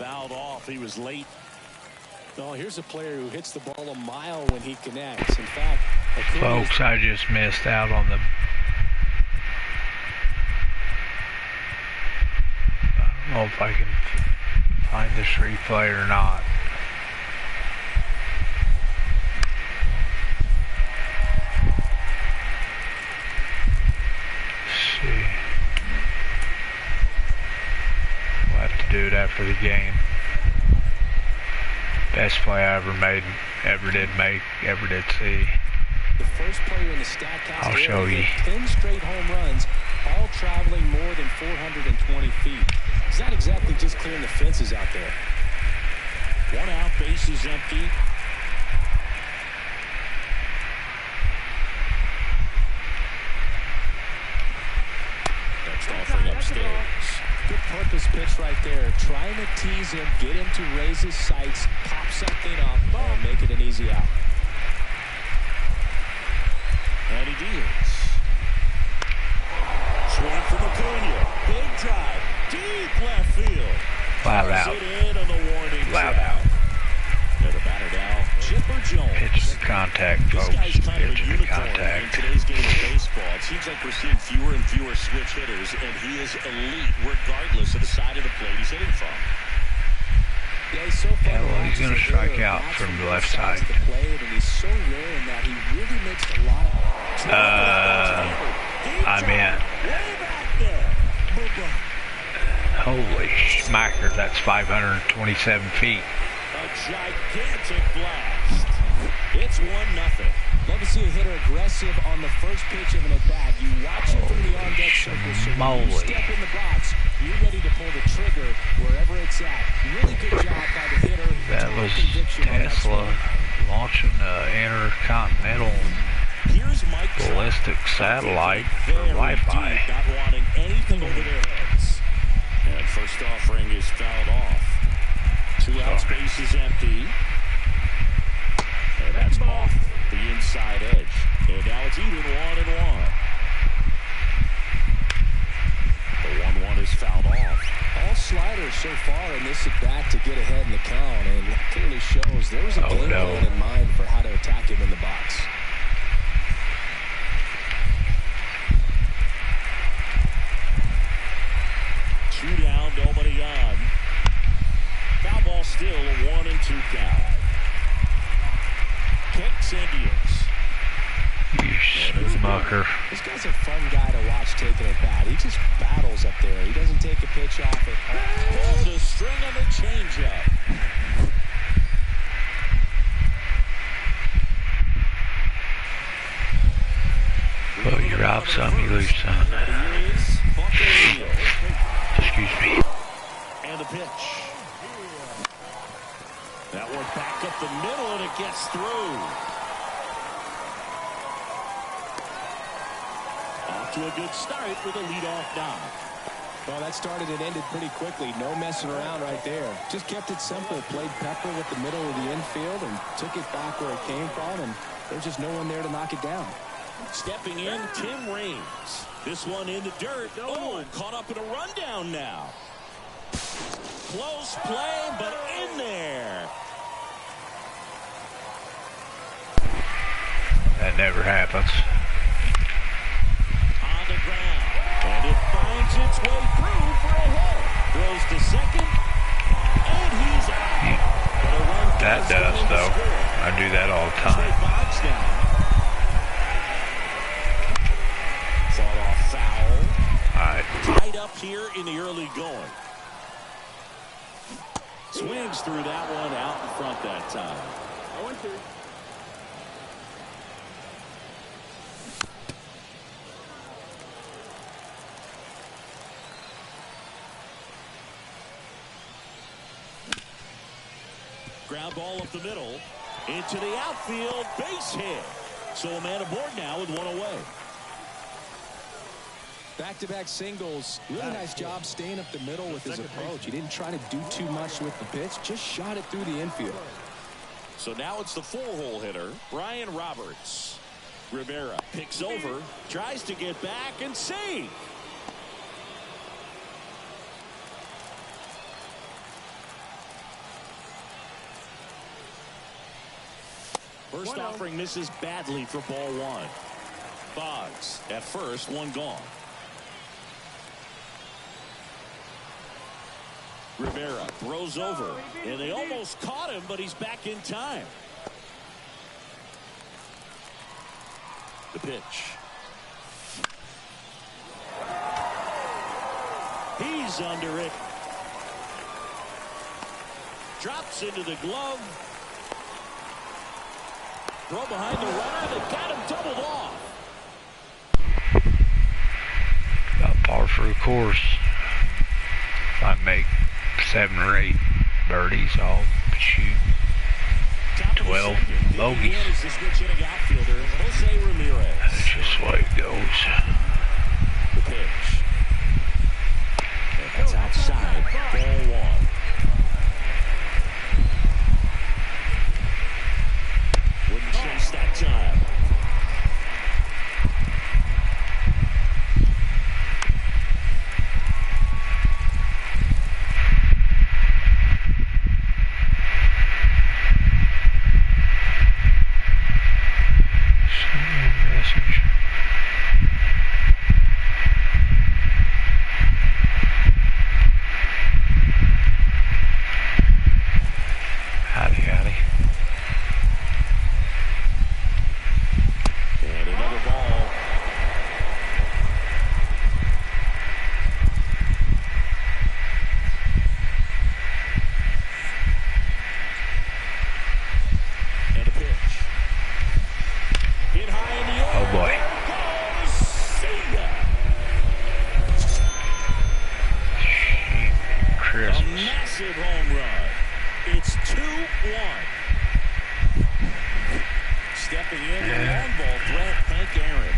fouled off. He was late. Oh, here's a player who hits the ball a mile when he connects. In fact, folks, I just missed out on the... I don't know if I can find this replay or not. Let's see. We'll have to do it after the game. Best play I ever made, ever did see. The first player in the Statcast I'll show you. 10 straight home runs, all traveling more than 420 feet. He's not exactly just clearing the fences out there. One out, base is empty. Next offering upstairs. Good purpose pitch right there. Trying to tease him, get him to raise his sights, pop something up, and make it an easy out. And he deals. Swing from Acuna. Big drive. Deep left field. Loud out. Loud out. The batter now, Chipper Jones. Pitch to contact, folks. This guy's kind of a Pitch to unicorn contact. in today's game of baseball. It seems like we're seeing fewer and fewer switch hitters, and he is elite regardless of the side of the plate he's hitting from. Yeah, well, he's going to strike out from the left side. I'm in. Holy smacker, that's 527 feet. A gigantic blast. It's 1-0. Love to see a hitter aggressive on the first pitch of an at-bat. You watch it from the on-deck circle. So when you step in the box, you're ready to pull the trigger wherever it's at. Really good job by the hitter. That was Tesla launching the intercontinental ballistic satellite for Wi-Fi. Not wanting anything over their heads. And first offering is fouled off. 2 outs, base is empty. And that's off the inside edge. And now it's even 1-1. The 1-1 is fouled off. All sliders so far in this at-bat to get ahead in the count, and it clearly shows there was a game plan in mind for how to attack him in the box. Two down, nobody on. Foul ball still, a 1-2 count. Kicks and deals. You smucker. This guy's a fun guy to watch taking it bat. He just battles up there. He doesn't take a pitch off it. Pulled the string on the changeup. Well, you rob some, you lose some. Excuse me. And the pitch. That one back up the middle, and it gets through. Off to a good start with a leadoff knock. Well, that started and ended pretty quickly. No messing around right there. Just kept it simple. Played Pepper with the middle of the infield and took it back where it came from, and there's just no one there to knock it down. Stepping in, Tim Raines. This one in the dirt. Oh, caught up in a rundown now. Close play, but in there. That never happens. On the ground. And it finds its way through for a hit. Throws to second. And he's out. That does, though. I do that all the time. Fought off foul. All right. Tied up here in the early going. Swings through that one out in front that time. 0-2. Ground ball up the middle. Into the outfield. Base hit. So a man aboard now with one away. Back-to-back singles. Really nice job staying up the middle with his approach. He didn't try to do too much with the pitch. Just shot it through the infield. So now it's the four-hole hitter, Brian Roberts. Rivera picks over, tries to get back and save. First offering misses badly for ball one. Boggs at first, one gone. Rivera throws over, and they almost caught him, but he's back in time. The pitch. He's under it. Drops into the glove. Throw behind the runner. They got him doubled off. Got par for the course. If I make 7 or 8 birdies, I'll shoot 12 bogeys. That's just the way it goes. The pitch. And that's outside. Ball one. Wouldn't chase that time. Massive home run. It's 2-1. Stepping in with a long ball threat, Hank Aaron.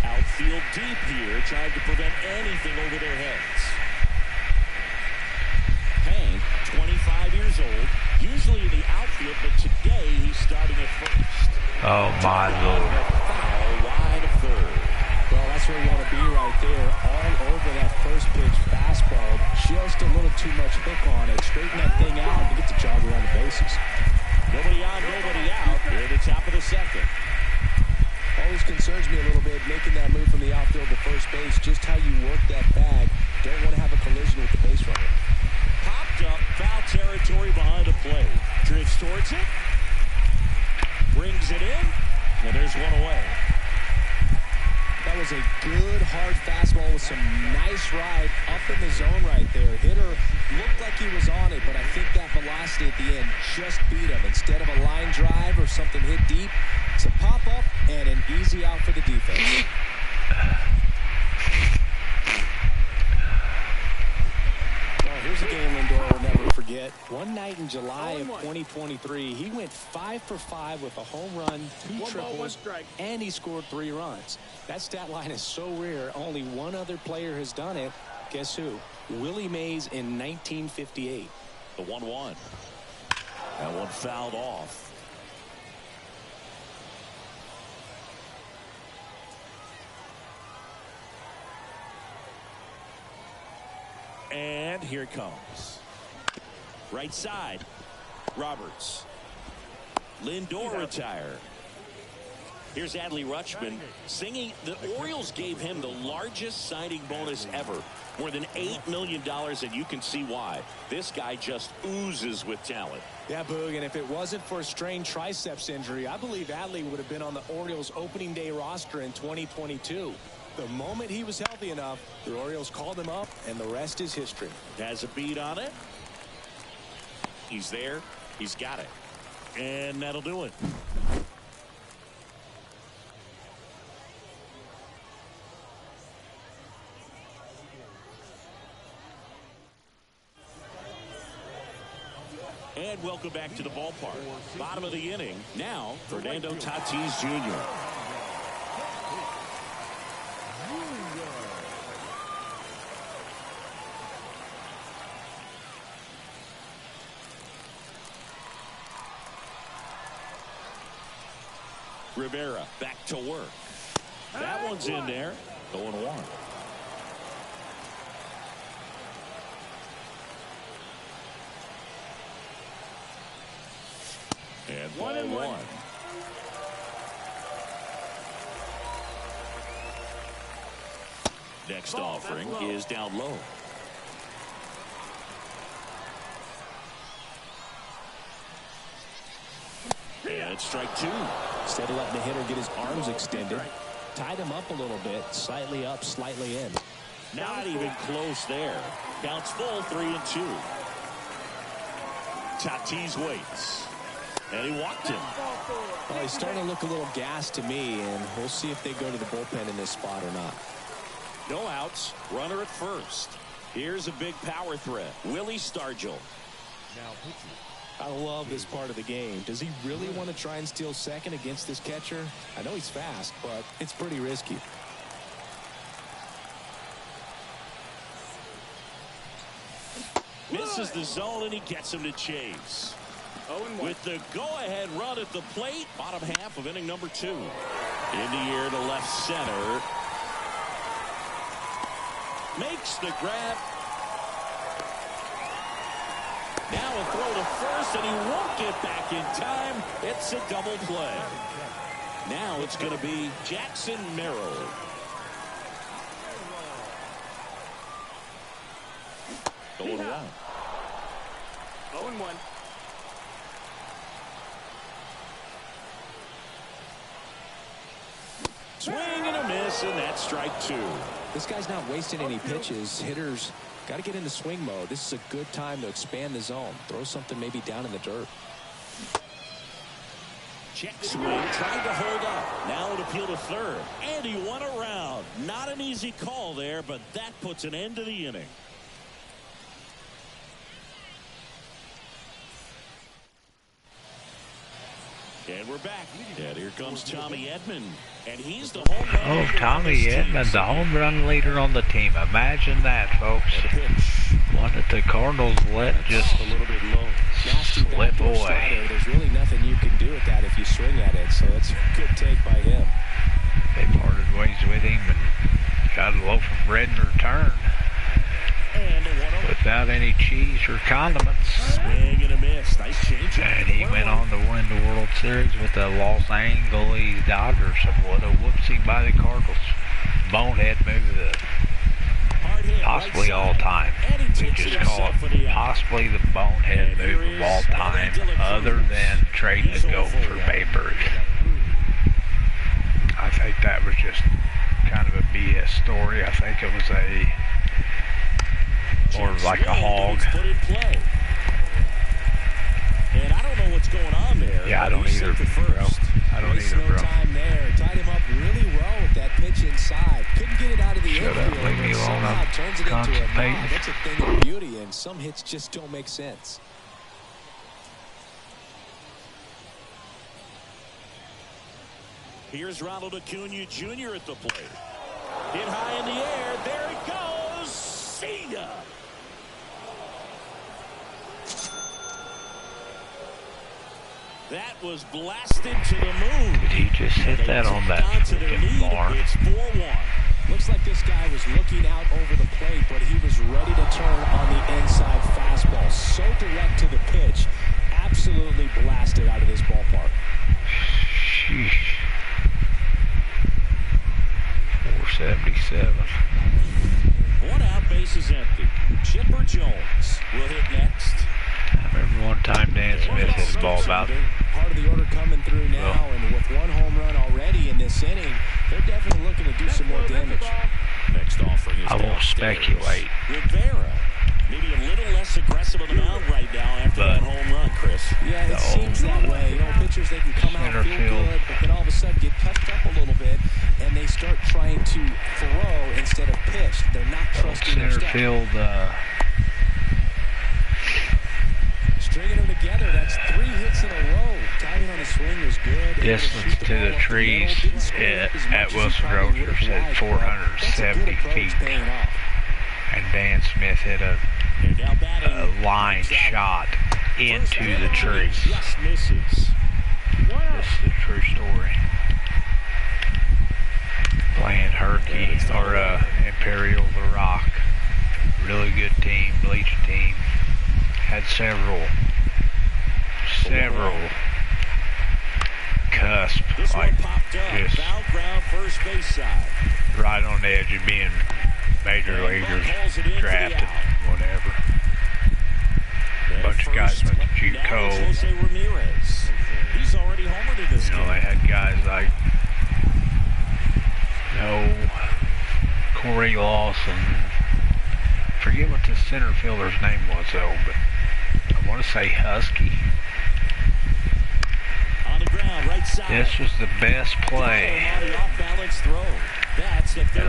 Outfield deep here, trying to prevent anything over their heads. Hank, 25 years old, usually in the outfield, but today he's starting at first. Oh my Lord. Foul wide of third. Well, that's where you want to be right there, all over that first pitch fastball. Just a little too much hook on it. Straighten that thing out and get the jog around the bases. Nobody on, nobody out. Here at the top of the second. Always concerns me a little bit, making that move from the outfield to first base. Just how you work that bag. Don't want to have a collision with the base runner. Popped up, foul territory behind the plate. Drifts towards it. Brings it in. And there's one away. That was a good, hard fastball with some nice ride up in the zone right there. Hitter looked like he was on it, but I think that velocity at the end just beat him. Instead of a line drive or something hit deep, it's a pop-up and an easy out for the defense. Here's a game Lindor will never forget. One night in July of 2023, he went 5 for 5 with a home run, 2 triples, and he scored 3 runs. That stat line is so rare, only one other player has done it. Guess who? Willie Mays in 1958. The 1-1. That one fouled off. And here it comes. Right side. Roberts. Lindor retired. Here's Adley Rutschman singing. The Orioles gave him the largest signing bonus ever. More than $8 million, and you can see why. This guy just oozes with talent. Yeah, Boog, and if it wasn't for a strained triceps injury, I believe Adley would have been on the Orioles opening day roster in 2022. The moment he was healthy enough, the Orioles called him up, and the rest is history. Has a beat on it. He's there. He's got it. And that'll do it. And welcome back to the ballpark. Bottom of the inning. Now, Fernando Tatis Jr. Rivera back to work. That one's in there. 0-1. And 1-1. Next offering is down low. And strike two. Instead of letting the hitter get his arms extended, tied him up a little bit, slightly up, slightly in. Not even close there. Counts full, 3-2. Tatis waits. And he walked him. Well, he's starting to look a little gassed to me, and we'll see if they go to the bullpen in this spot or not. No outs. Runner at first. Here's a big power threat. Willie Stargell. Now pitching. I love this part of the game. Does he really want to try and steal second against this catcher? I know he's fast, but it's pretty risky. Misses the zone, and he gets him to chase. With the go-ahead run at the plate, bottom half of inning number 2. In the air to left center. Makes the grab. Now a throw to first, and he won't get back in time. It's a double play. Now it's going to be Jackson Merrill. Going 1. 0-1. Swing and a miss, and that's strike 2. This guy's not wasting any pitches. Hitters got to get into swing mode. This is a good time to expand the zone. Throw something maybe down in the dirt. Check swing, trying to hold up. Now an appeal to third. And he won a round. Not an easy call there, but that puts an end to the inning. And we're back. And here comes Tommy Edman. And he's the home run leader. Tommy Edman, the home run leader on the team. Imagine that, folks. One that the Cardinals let just a little bit low. slip away. There's really nothing you can do with that if you swing at it, so it's a good take by him. They parted ways with him and got a loaf of bread in return. And a 1-0. Without any cheese or condiments. Swing and a miss. Nice change. And he went on to win the World Series with the Los Angeles Dodgers. What a whoopsie by the Cardinals. Bonehead move of possibly all time. We just call it possibly the bonehead move of all time, other than trading the GOAT for Babe Ruth. I think that was just kind of a BS story. I think it was more like a hog. And I don't know what's going on there. Yeah, I don't either, bro. I don't either, bro. Time there. Tied him up really well with that pitch inside. Couldn't get it out of the Shut up, infield. leave me alone. Somehow I'm turns it into a constipated. knob. That's a thing of beauty, and some hits just don't make sense. Here's Ronald Acuna Jr. at the plate. Hit high in the air. There it goes. See ya. That was blasted to the moon. Did he just hit that on that freaking bar? It's 4-1. Looks like this guy was looking out over the plate, but he was ready to turn on the inside fastball. So direct to the pitch. Absolutely blasted out of this ballpark. Sheesh. 477. 1 out, base is empty. Chipper Jones will hit next. I remember one time Dan Smith hit the ball about. Part of the order coming through now, and with 1 home run already in this inning, they're definitely looking to do some more damage. Next offering is I won't downstairs. speculate. Rivera, maybe a little less aggressive on the mound right now after that home run, Chris. Yeah, it seems that way. You know, pitchers, they can come out, Center feel field. good, but then all of a sudden get puffed up a little bit, and they start trying to throw instead of pitch. They're not trusting their Center stuff. field, Stringing them together, that's 3 hits in a row. Timing on the swing was good. distance to the trees at Wilson Rogers at 470 feet. And Dan Smith hit a line shot into the tree. Just misses. This is a true story. Playing Herky or Imperial The Rock. Really good team, Legion team. Had several cusp, like just ground first base side. right on the edge of being major leaguers, drafted, whatever. Bunch of guys went to JUCO. He's already homered in this game. They had guys like, Corey Lawson. Forget what the center fielder's name was though, but I want to say Husky. On the ground, right side. This was the best play. And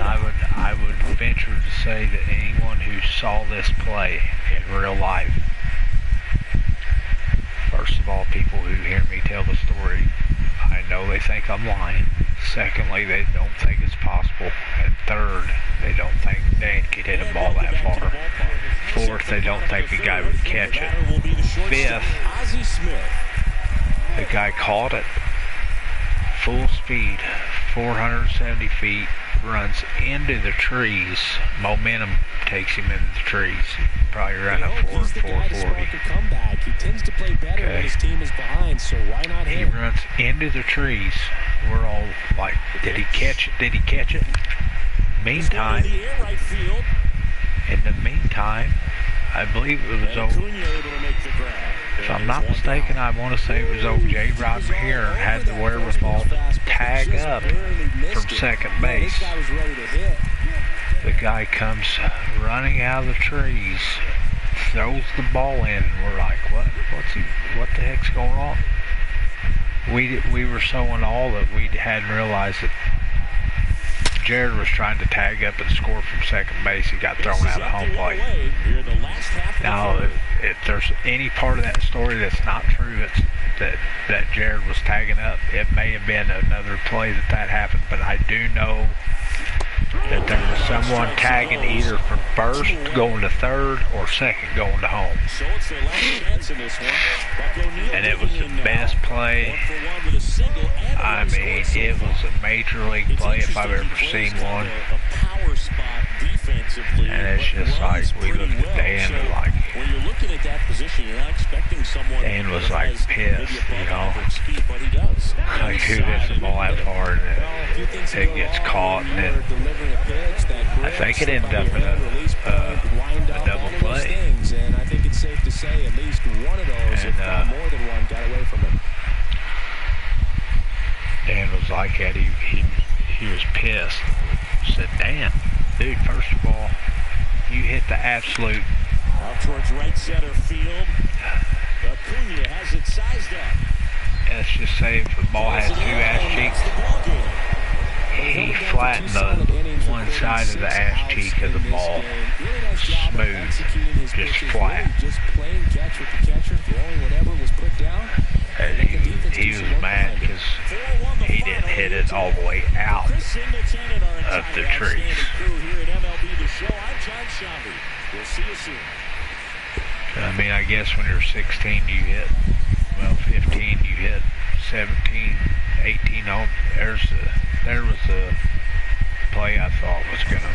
I would venture to say that anyone who saw this play in real life, first of all, people who hear me tell the story, I know they think I'm lying. Secondly, they don't think it's possible. And third, they don't think Dan could hit a ball that far. Fourth, they don't think a guy would catch it. Fifth, the guy caught it, full speed, 470 feet, runs into the trees. Momentum takes him into the trees. Probably around a 440. He tends to play better when his team is behind, so why not him? He runs into the trees. We're all like, did he catch it? Did he catch it? Meantime, in the meantime, I believe it was over. If I'm not mistaken, I want to say it was old J. Rod Heron had the wherewithal to tag up from second base. The guy comes running out of the trees, throws the ball in, and we're like, what the heck's going on? We were so in awe that we hadn't realized that Jared was trying to tag up and score from second base. He got thrown out of home plate. Now, if there's any part of that story that's not true, it's that Jared was tagging up. It may have been another play that happened, but I do know that there was someone tagging either from first going to third or second going to home. And it was the best play. I mean, it was a major league play if I've ever seen one. And it's just like, we looked at Dan and like, Dan was like pissed, like who hits the ball that far and it gets caught, and then I think it ended up in a double play. And I think it's safe to say at least one of those, if not more than one, got away from him. Dan was like that. He was pissed. Said, Dan, dude, first of all, you hit the absolute. Out towards right center field. Acuna has it sized up. Let's just say if the ball has two ass cheeks, he flattened the one side of the ass cheek of the ball. Smooth, just flat. And he was mad because he didn't hit it all the way out of the trees. I mean, I guess when you're 16, you hit, 15, you hit 17, 18. There was a play I thought was going to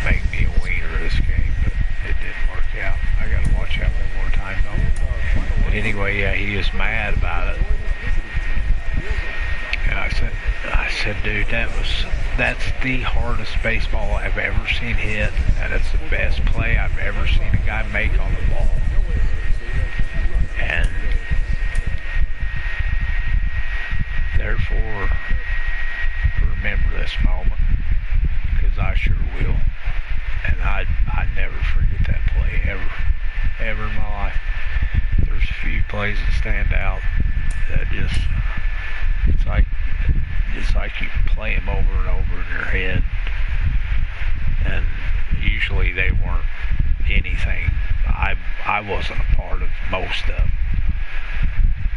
make me a wiener this game, but it didn't work out. I got to watch that one more time, though. But anyway, yeah, he was mad about it. And I said, dude, that's the hardest baseball I've ever seen hit, and it's the best play I've ever seen a guy make on the ball. And therefore, remember this moment, because I sure will. And I never forget that play ever in my life. There's a few plays that stand out that it's like you play them over and over in your head, and usually they weren't anything. I wasn't a part of most of them.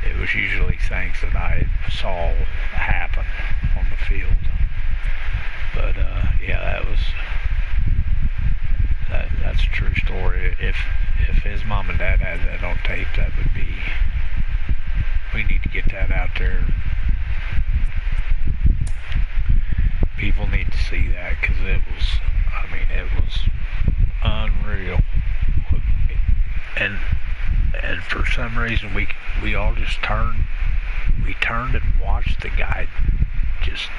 It was usually things that I saw happen on the field. But yeah, that's a true story. If his mom and dad had that on tape, that would be. We need to get that out there. People need to see that, because it was unreal. And for some reason we all just turned and watched the guy just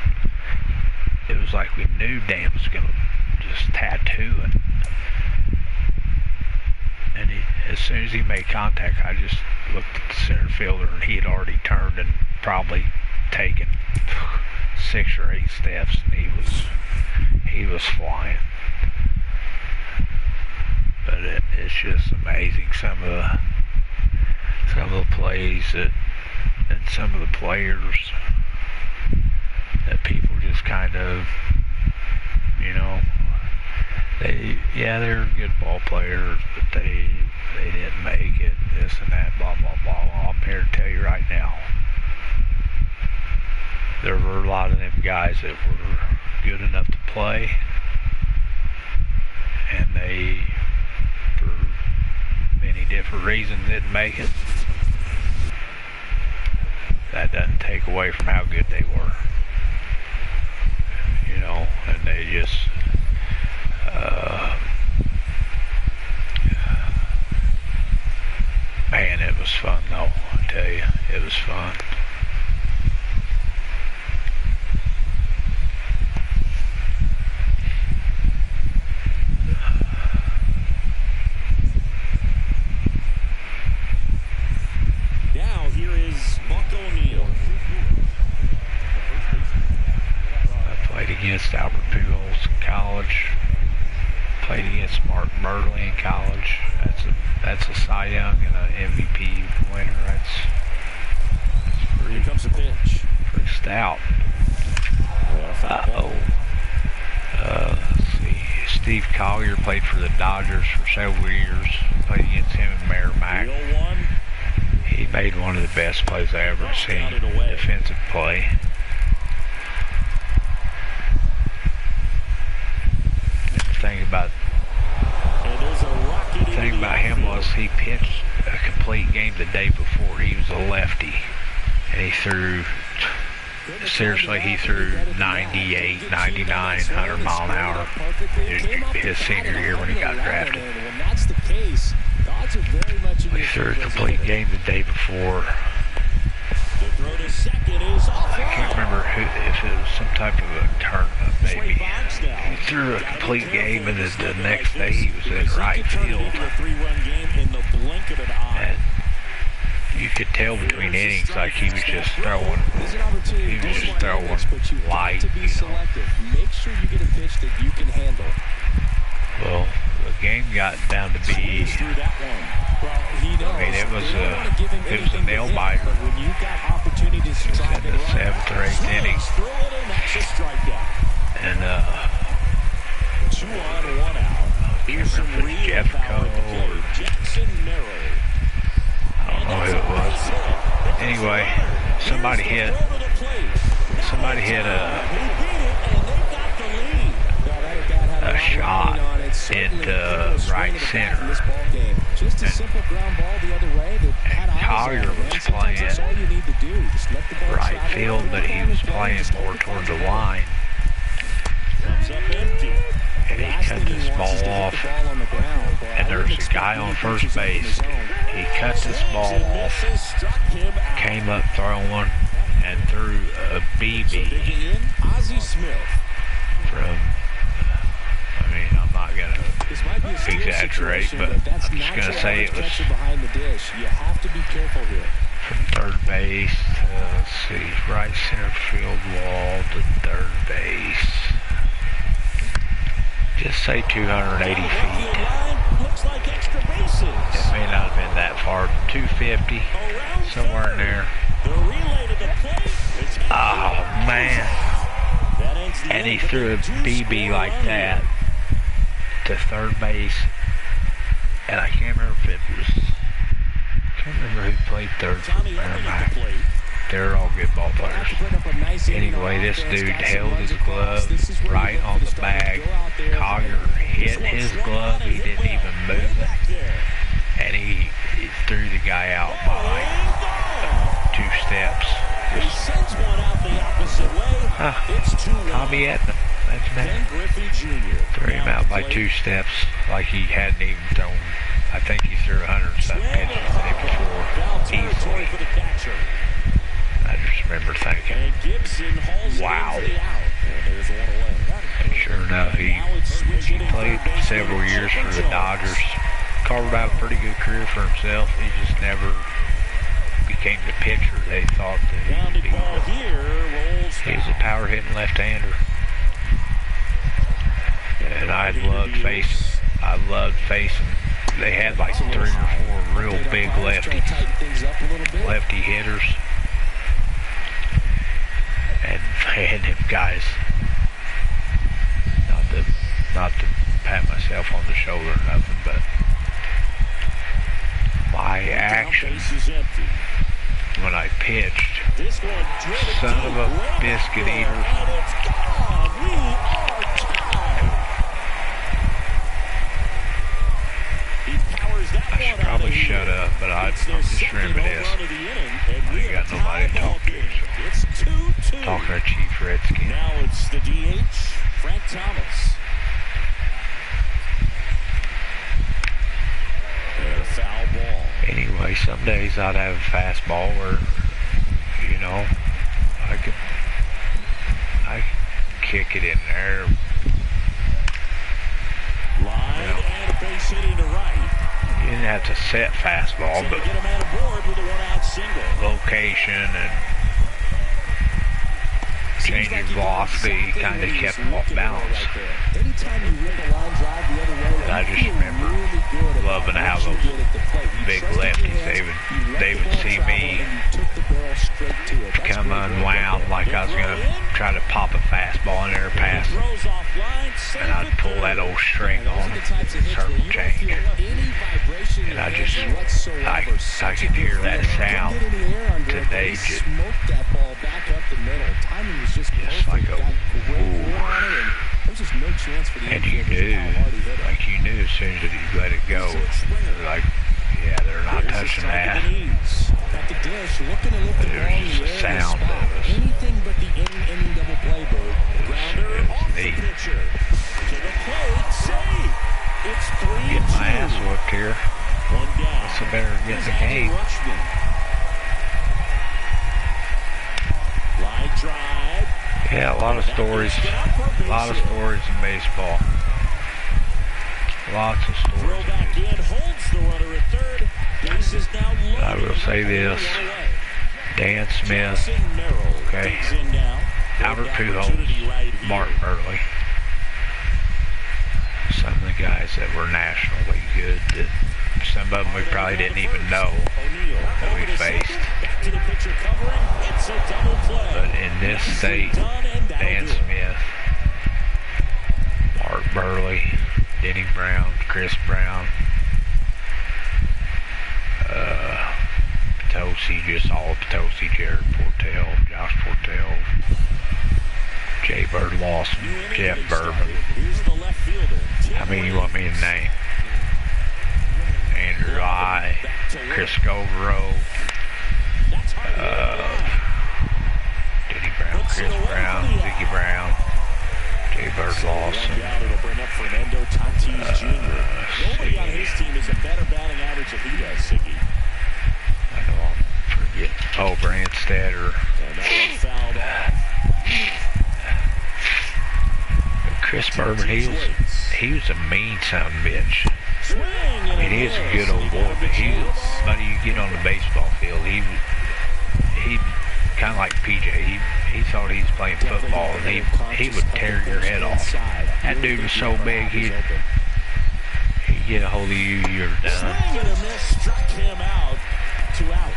it was like we knew Dan was going to just tattoo it. And as soon as he made contact, I just looked at the center fielder, and he had already turned and probably taken 6 or 8 steps, and he was flying. But it's just amazing some of the plays and some of the players that people just kind of, they're good ball players, but they didn't make it, this and that, blah, blah, blah. Well, I'm here to tell you right now, there were a lot of them guys that were good enough to play, and they, for many different reasons, didn't make it. That doesn't take away from how good they were. And they just, man, it was fun though, I tell you, it was fun. Now here is Buck O'Neil. Played against Albert Pujols in college. Played against Mark Burley in college. That's a Cy Young and an MVP winner. That's pretty, Here comes a pitch. pretty stout. Let's see. Steve Collier played for the Dodgers for several years. Played against him in Merrimack. 3-0-1. He made one of the best plays I ever seen. Defensive play. The thing about him was he pitched a complete game the day before. He was a lefty, and he threw 98, 99, 100 mile an hour his senior year when he got drafted. He threw a complete game the day before. I can't remember if it was some type of a tournament, maybe. He threw a complete game, and the next day he was in right field. And you could tell between innings, like he was just throwing light, Make sure you get a pitch that you can handle. Well, the game got down to be, it was a nail biter. It was in the 7th or 8th inning. And, Two on, 1 out. Here's Jeffco or I don't know who it was. Anyway, somebody hit a shot into right center. And Collier was playing right field, but he was playing more toward the line. And he cut this ball off, and there's a guy on first base. He cut this ball off, came up throwing, and threw a BB from, I'm not going to exaggerate, but I'm just going to say it was from third base to, let's see, right center field wall to third base. Just say 280 feet. It may not have been that far. 250, somewhere in there. Oh, man. And he threw a BB like that to third base. And I can't remember if it was... I can't remember who played third for Merrimack. They're all good ball players. Anyway, this dude held his glove right on the bag. Collier hit his glove. He didn't even move it. And he threw the guy out by like 2 steps. Tommy Edna. That's that. Threw him out by 2 steps like he hadn't even thrown. I think he threw 100-something pitches the day before. Easily. I just remember thinking, wow. And sure enough, he played several years for the Dodgers. Carved out a pretty good career for himself. He just never became the pitcher they thought that he would be. He was a power-hitting left-hander. And I loved facing. They had like 3 or 4 real big lefties, lefty hitters. And them guys, not to pat myself on the shoulder or nothing, but my action when I pitched, son of a biscuit eater. I should probably shut up, but I'm just reminiscing. I got nobody to talk to, so talking to Chief Redskin. Now it's the DH, Frank Thomas. And a foul ball. Anyway, some days I'd have a fastball where, you know, I could kick it in there. Line and a base hit into right. You didn't have to set fastball, but location and changing velocity kind of kept them off balance. And I just remember loving how those big lefties, they would see me become unwound like I was going to try to pop a fastball in there pass, and I'd pull that old string on circle change, and I could hear that sound today, just like a whoosh. And you knew as soon as you let it go, like, yeah, they're not touching that. But there was just a sound of us. It was neat. Getting my ass whooped here. So better get in the game. Yeah, a lot of stories in baseball. Lots of stories. I will say this. Dan Smith, okay, Albert Pujols, Martin Burley. Some of the guys that were nationally good, that some of them we probably didn't even know that we faced. But in this state, Dan Smith, Mark Burley, Denny Brown, Chris Brown, Potosi, just all Potosi, Jared Portell, Josh Portell, Jay Bird Lawson, Jeff Bourbon. How many you want me to name? Andrew I, Chris Scovero, Denny Brown, Chris Brown, Ziggy Brown, Jay Bird Lawson. Nobody on his team is a better batting average than he does, Ziggy. I know I'm forgetting. Oh, Brandstetter. Chris Bourbon, he was a mean son of a bitch. I mean, he was a good old boy, but buddy, you get on the baseball field, he kind of like PJ. He thought he was playing football, and he would tear your head off. That dude was so big, he'd get a hold of you, you're done. Swing and a miss, struck him out. 2 out.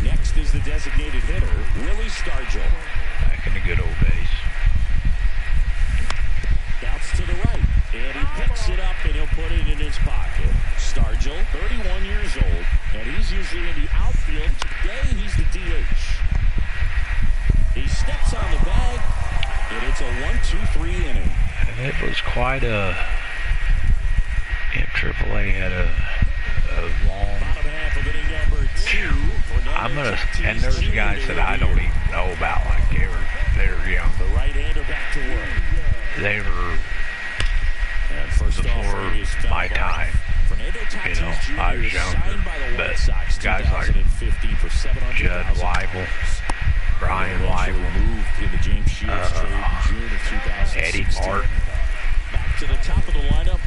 Next is the designated hitter, Willie Stargell. Back in the good old days. Bounce to the right, and he picks it up, and he'll put it in his pocket. Stargell, 31 years old, and he's usually in the outfield. Today, he's the DH. He steps on the bag, and it's a 1-2-3 inning. And it was quite a... AAA had a long... Bottom half of inning number 2. And there's guys that I don't even know about, like they were young. The right-hander back to work. They were before my time. You know, I was younger, but guys like Judd Weibel, Brian Weigel, Eddie Martin, back to the top of the lineup.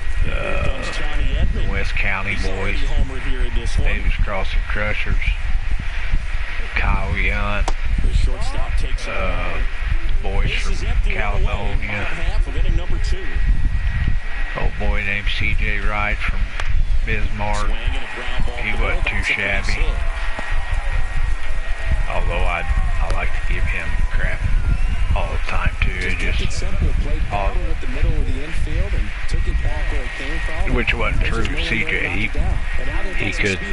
West County boys, Davis Crossing Crushers, Kyle Young, the shortstop takes boys from California, old boy named C.J. Wright from Bismarck. He wasn't too shabby, although I like to give him crap all the time too. It just all, which wasn't true. CJ,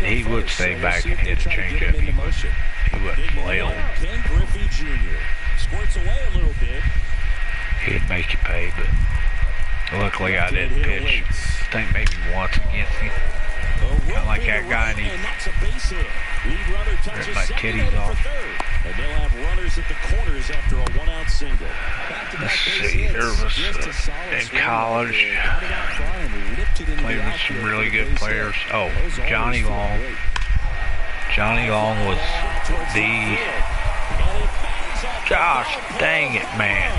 he would stay back and hit a changeup. He wouldn't flail. Ken Griffey Jr. squirts away a little bit. He'd make you pay, but luckily I didn't pitch. I think maybe once against him. Kind of like that guy, and he ripped my titties off. And they'll have runners at the corners after a one-out single. Let's see, there was in college, played with some really good players. Oh, Johnny Long. Johnny Long was the, gosh dang it, man.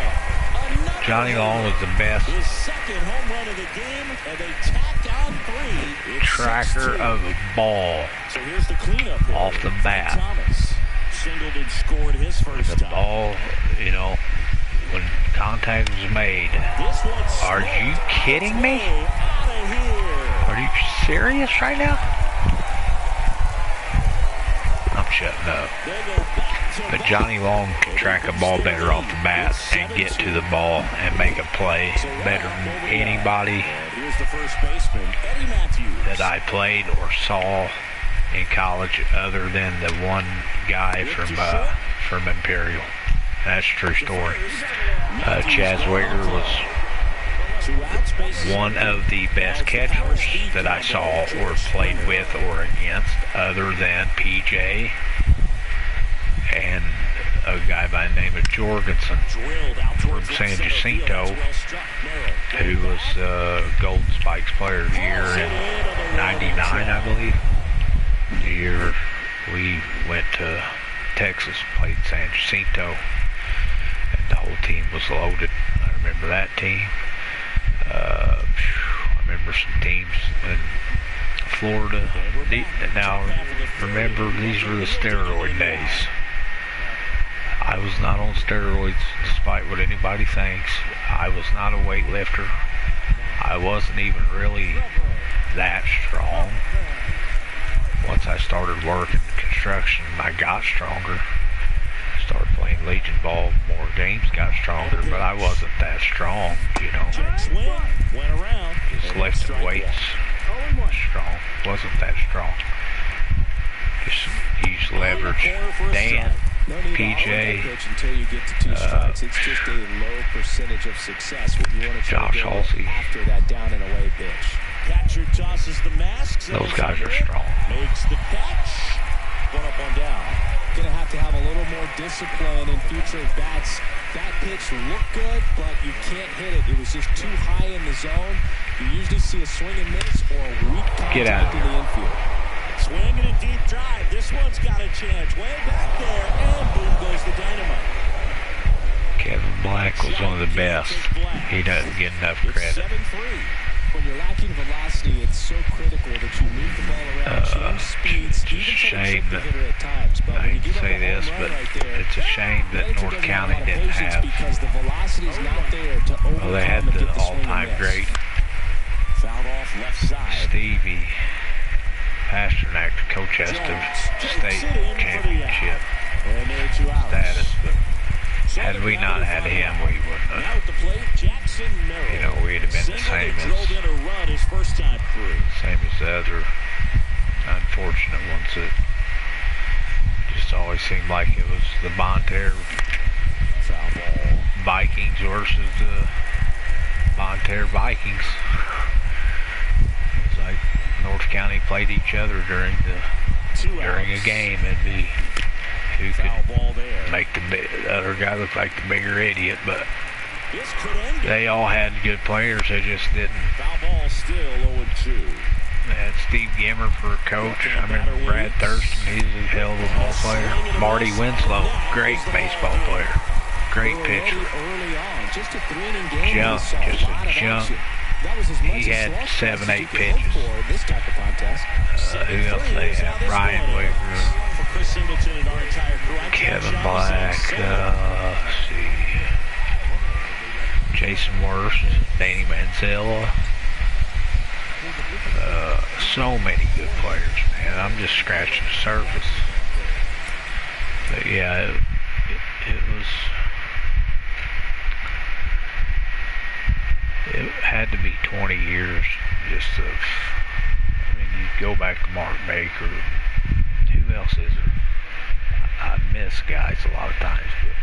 Johnny Long was the best tracker of a ball off the bat. The ball, you know, when contact was made. Are you kidding me? Are you serious right now? I'm shutting up. But Johnny Long can track a ball better off the bat and get to the ball and make a play better than anybody that I played or saw in college other than the one guy from Imperial. That's a true story. Chaz Wigger was one of the best catchers that I saw or played with or against other than PJ and a guy by the name of Jorgensen from San Jacinto, who was Golden Spikes Player of the Year in '99, I believe. The year we went to Texas, played San Jacinto, and the whole team was loaded. I remember that team. I remember some teams in Florida. Now, remember, these were the steroid days. I was not on steroids, despite what anybody thinks. I was not a weightlifter. I wasn't even really that strong. Once I started working construction, I got stronger. Started playing Legion ball, more games, got stronger, but I wasn't that strong, you know. Just lifting weights, strong. Wasn't that strong. Just use leverage. Dan, PJ, Josh Halsey. Those guys are strong. Makes the catch. One up, one down. Going to have a little more discipline in future bats. That pitch looked good, but you can't hit it. It was just too high in the zone. You usually see a swing and miss or a weak contact in the infield. Swing and a deep drive. This one's got a chance. Way back there, and boom goes the dynamite. Kevin Black was one of the best. He doesn't get enough credit. 7-3. When you're lacking velocity, it's so critical that you move the ball around, change speeds, it's a shame that, I hate to say this, but it's a shame that North County didn't have, well, they had the all-time great Stevie Pasternak to coach us to state championship status, but had we not had him, we wouldn't have, you know, we'd have been the same as the other unfortunate ones that just always seemed like it was the Bonterre Vikings versus the Bonterre Vikings. It's like North County played each other during a game and be who could make the other guy look like the bigger idiot, but they all had good players. They just didn't They had Steve Gimmer for a coach. I remember Brad Thurston, he's a hell of a ball player. Marty Winslow, great baseball player. Great pitcher. Junk, just a junk. He had 7, 8 pitches. Who else they had? Ryan Wigger, Kevin Black, let's see, Jason Worst, Danny Manzella. So many good players, man. I'm just scratching the surface. But yeah, it had to be 20 years just of, I mean, you go back to Mark Baker. Who else is there? I miss guys a lot of times, but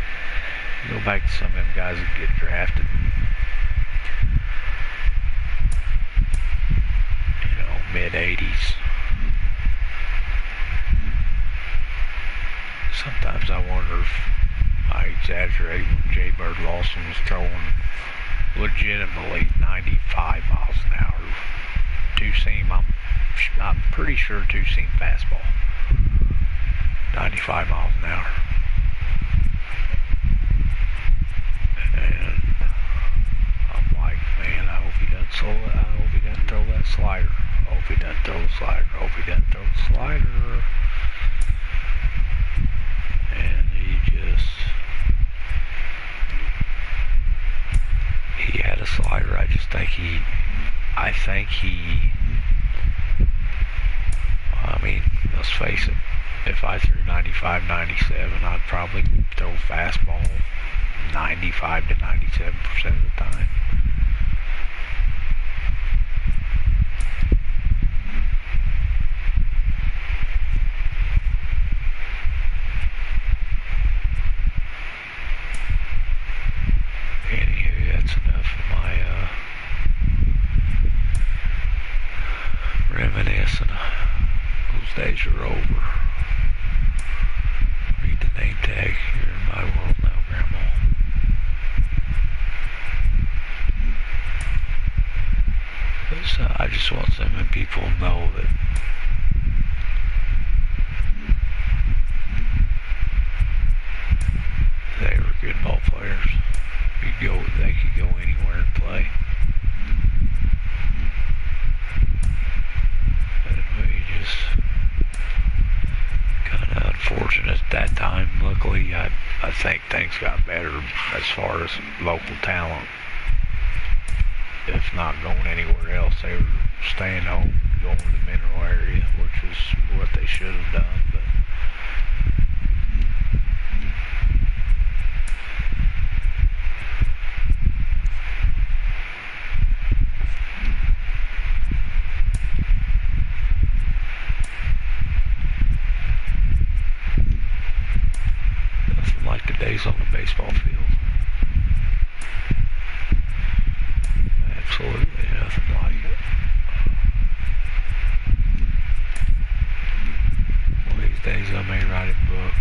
you go back to some of them guys that get drafted. Mid-80s. Sometimes I wonder if I exaggerate when Jay Bird Lawson was throwing legitimately 95 miles an hour. Two-seam, I'm pretty sure two-seam fastball. 95 miles an hour. And I'm like, man, I hope he doesn't throw that. I hope he doesn't throw that slider. I hope he doesn't throw the slider. I hope he doesn't throw the slider. And he had a slider. I mean, let's face it, if I threw 95, 97, I'd probably throw fastball 95 to 97% of the time. Anywho, that's enough of my reminiscing. Those days are over. Read the name tag here in my world now, Grandma. I just want some people to know that they were good ball players. They could go anywhere and play. But we just kind of unfortunate at that time. Luckily, I think things got better as far as local talent. If not going anywhere else, they were staying home, going to the mineral area, which is what they should have done. But nothing like the days on the baseball field. Absolutely nothing like it. One of these days I may write a book.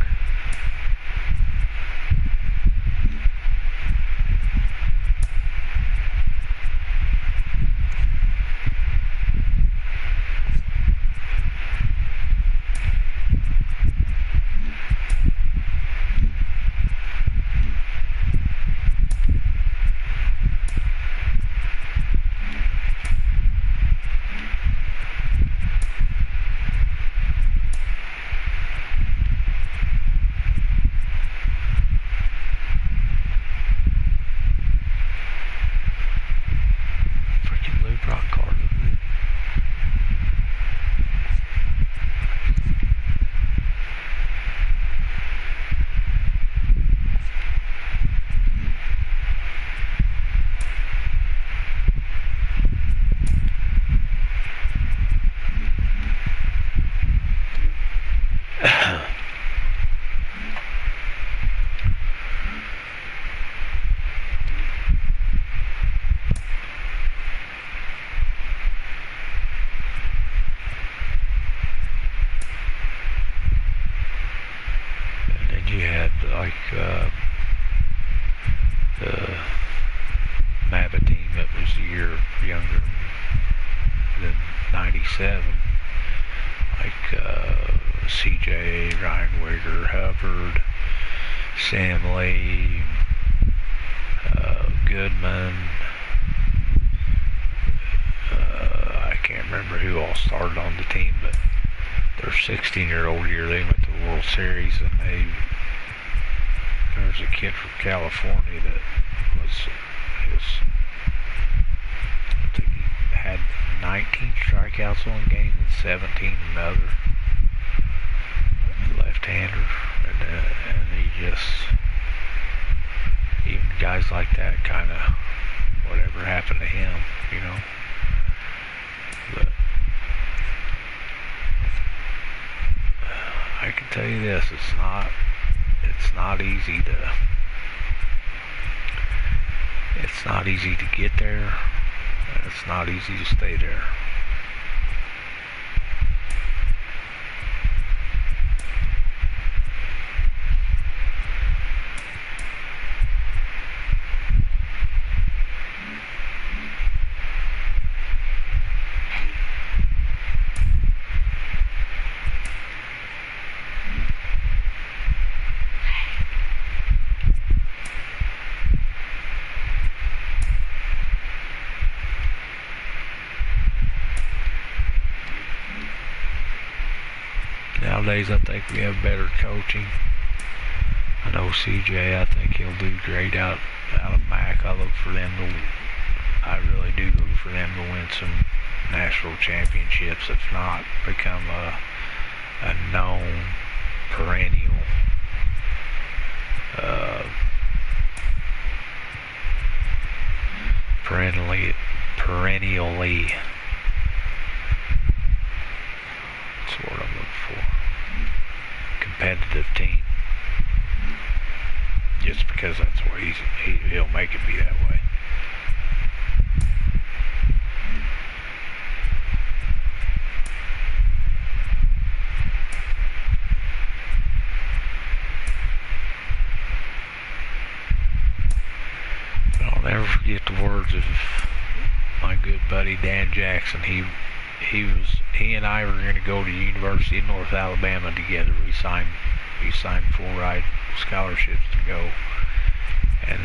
the Mabba team that was a year younger than 97. Like CJ, Ryan Wigger, Hubbard, Sam Lee, Goodman. I can't remember who all started on the team, but their 16-year-old year they went to the World Series, and there was a kid from California that I think he had 19 strikeouts one game and 17 another. Left-hander, and he just, even guys like that, kind of whatever happened to him, you know. But I can tell you this, it's not easy to get there. It's not easy to stay there. Nowadays, I think we have better coaching. I know CJ, I think he'll do great out of MAC. I really do look for them to win some national championships, if not become a known perennially that's what I'm looking for. Competitive team. Just because that's what he'll make it be that way. I'll never forget the words of my good buddy Dan Jackson. He and I were going to go to the University of North Alabama together. We signed full-ride scholarships to go, and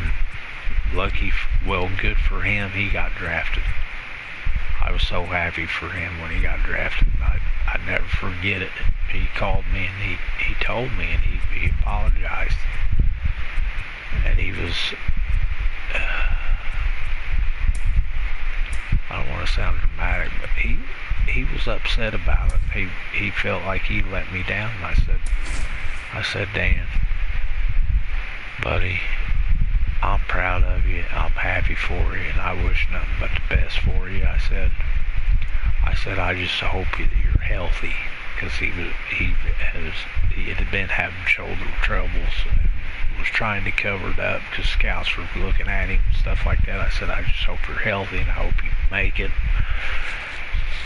good for him, he got drafted. I was so happy for him when he got drafted. I'd never forget it. He called me and he told me, and he apologized, and he was. I don't want to sound dramatic, but he was upset about it. He felt like he let me down. I said, Dan, buddy, I'm proud of you. I'm happy for you, and I wish nothing but the best for you. I said, I just hope that you're healthy, because he had been having shoulder troubles and was trying to cover it up because scouts were looking at him and stuff like that. I said, I just hope you're healthy, and I hope you make it.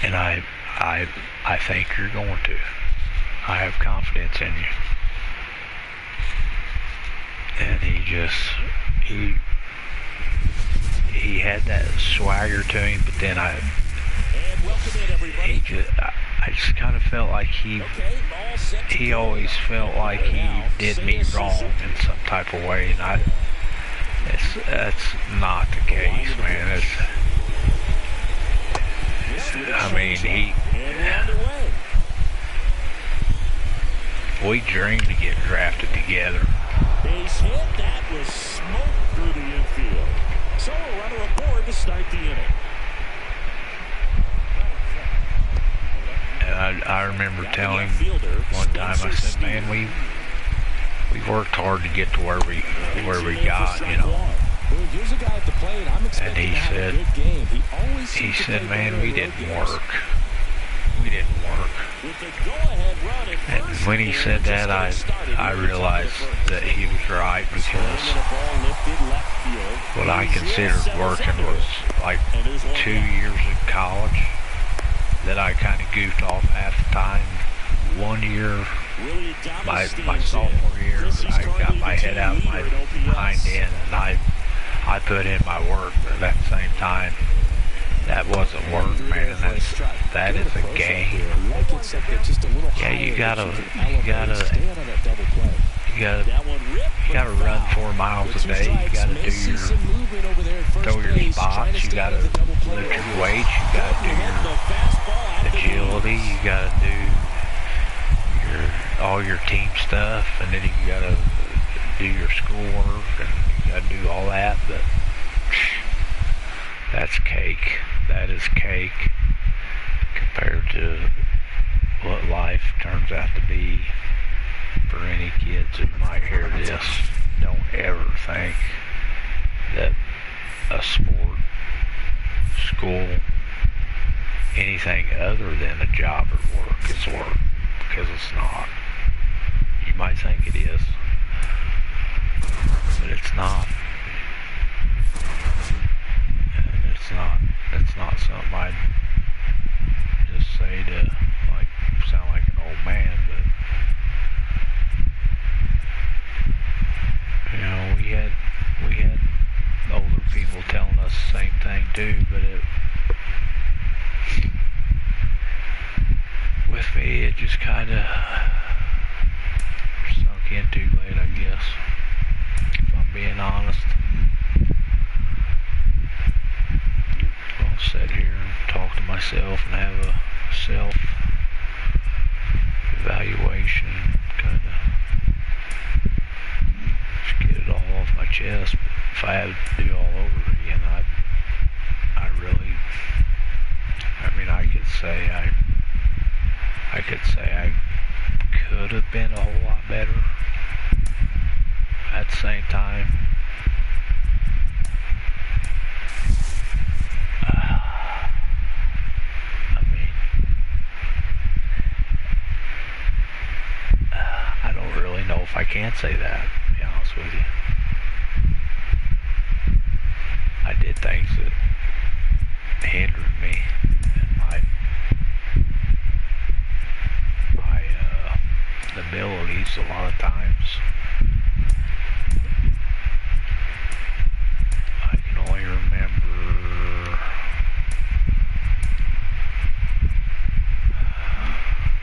And I think you're going to. I have confidence in you. And he had that swagger to him, but then I just kind of felt like he always felt like he did me wrong in some type of way, and that's not the case, man. We dreamed to get drafted together. Base hit, that was smoke through the infield. So a runner aboard to start the inning. And I remember telling him one time, I said, man, we worked hard to get to where we got, you know. And he said, man, we didn't work. And when he said that, I realized that he was right, because what I considered working was like 2 years in college that I kind of goofed off half the time. 1 year, my sophomore year, I got my head out of my hind end, and I put in my work, but at the same time, That wasn't work, man. That is a game. Yeah, you gotta run 4 miles a day. You gotta do throw your spots. You gotta lift your weights. You gotta do your agility. You gotta do all your team stuff, and then you gotta do your schoolwork, and you gotta do all that. But that's cake. That is cake compared to what life turns out to be for any kids who might hear this. Don't ever think that a sport, school, anything other than a job or work is work, because it's not. You might think it is, but it's not. And it's not something I'd just say to sound like an old man, but you know, we had older people telling us the same thing too, but with me it just kind of sunk in too late, I guess, if I'm being honest. I'll sit here and talk to myself and have a self-evaluation, kind of just get it all off my chest. But if I had to do it all over again, I could say I could have been a whole lot better. At the same time, I don't really know if I can say that, to be honest with you. I did things that hindered me in my abilities a lot of times. I can only remember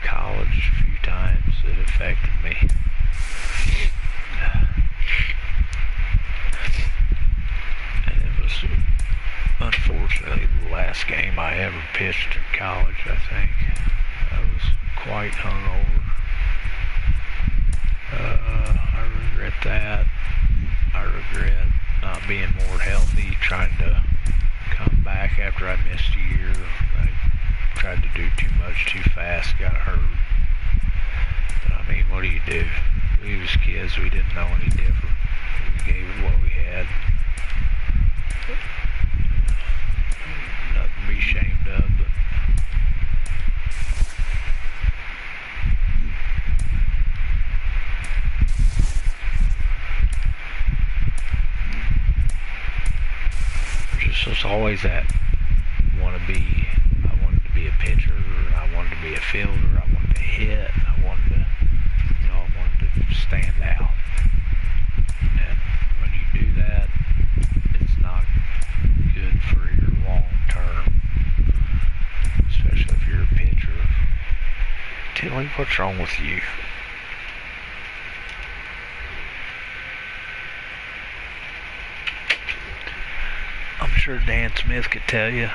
college a few times that affected me. And it was unfortunately the last game I ever pitched in college, I think. I was quite hungover. I regret that. I regret not being more healthy, trying to come back after I missed a year. I tried to do too much too fast, got hurt. But I mean, what do you do? We was kids, we didn't know any different. We gave it what we had. Nothing to be ashamed of, but there's always that I wanted to be a pitcher, I wanted to be a fielder, I wanted to hit, I wanted to stand out. And when you do that, it's not good for your long term, especially if you're a pitcher. Tilly, what's wrong with you? I'm sure Dan Smith could tell you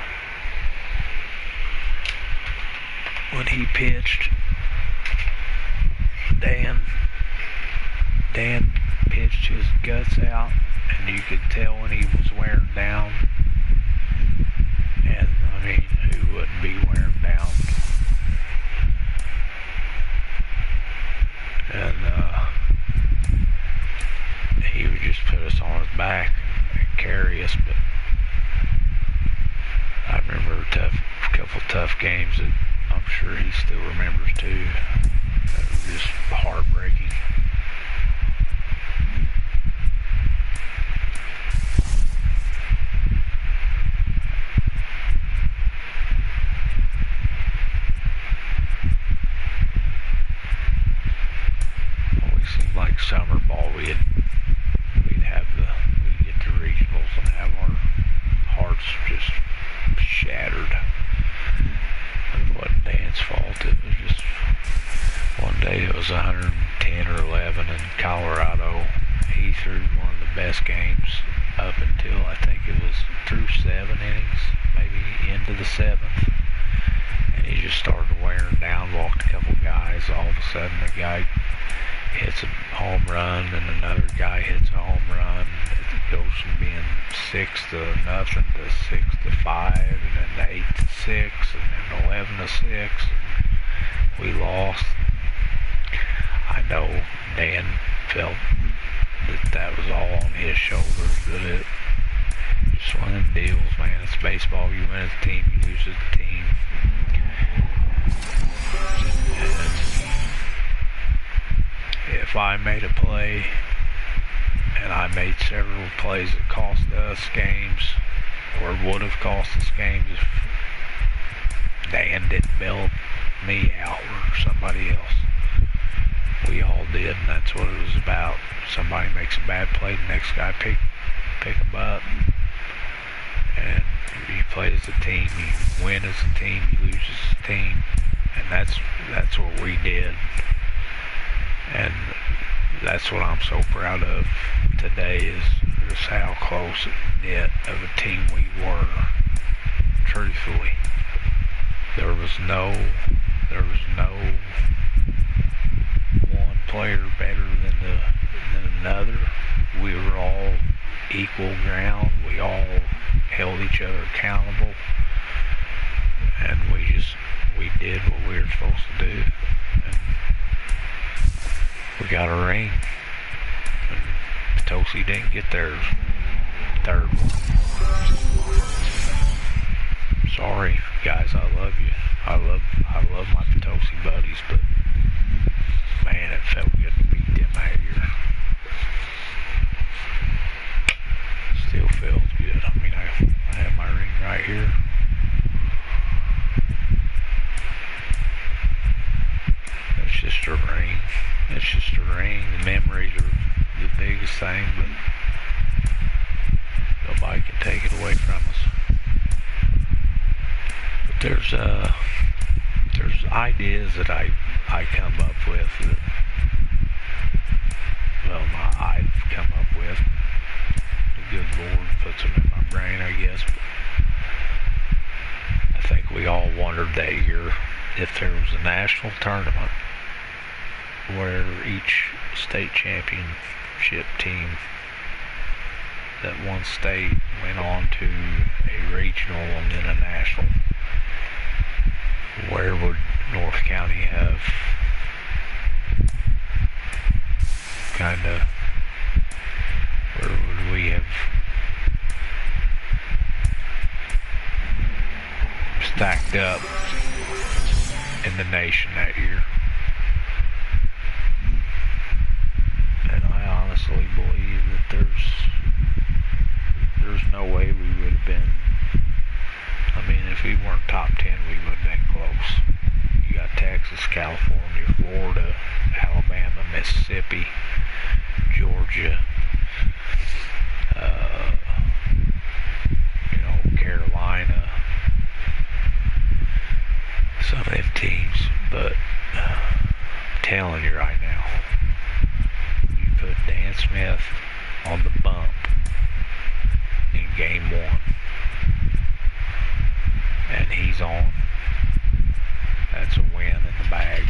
when he pitched. Dan pitched his guts out, and you could tell when he was wearing down. And I mean, who wouldn't be wearing down? And he would just put us on his back and carry us. But I remember a couple tough games that I'm sure he still remembers too. That were just heartbreaking. Always seemed like summer ball. We'd get to regionals and have our hearts just shattered. was 110 or 11 in Colorado. He threw one of the best games up until I think it was through 7 innings, maybe into the 7th. And he just started wearing down, walked a couple guys. All of a sudden, the guy hits a home run, and another guy hits a home run. It goes from being 6-0 to 6-5, and then 8-6, and then 11-6. And we lost. I know Dan felt that was all on his shoulders, but it just one of them deals, man. It's baseball. You win as a team, you lose as a team. And if I made a play, and I made several plays that cost us games, or would have cost us games if Dan didn't bail me out or somebody else. We all did, and that's what it was about. Somebody makes a bad play, the next guy pick them up. And you play as a team, you win as a team, you lose as a team. And that's what we did. And that's what I'm so proud of today is how close knit of a team we were. Truthfully. There was no one player better than another. We were all equal ground. We all held each other accountable, and we did what we were supposed to do, and we got a ring. And Potosi didn't get theirs. Third one. Sorry, guys. I love you. I love my Potosi buddies, but man, it felt good to beat them out here. Still feels good. I mean, I have my ring right here. It's just a ring. It's just a ring. The memories are the biggest thing, but nobody can take it away from us. But there's ideas that I come up with that, well, I've come up with. The good Lord puts them in my brain, I guess. But I think we all wondered that year if there was a national tournament where each state championship team that one state went on to a regional and then a national, where would North County have where would we have stacked up in the nation that year? And I honestly believe that there's no way we would have been. I mean, if we weren't top 10, we would have been close. You got Texas, California, Florida, Alabama, Mississippi, Georgia, Carolina, some of them teams. But I'm telling you right now, you put Dan Smith on the bump in game 1, and he's on, that's a win in the bag.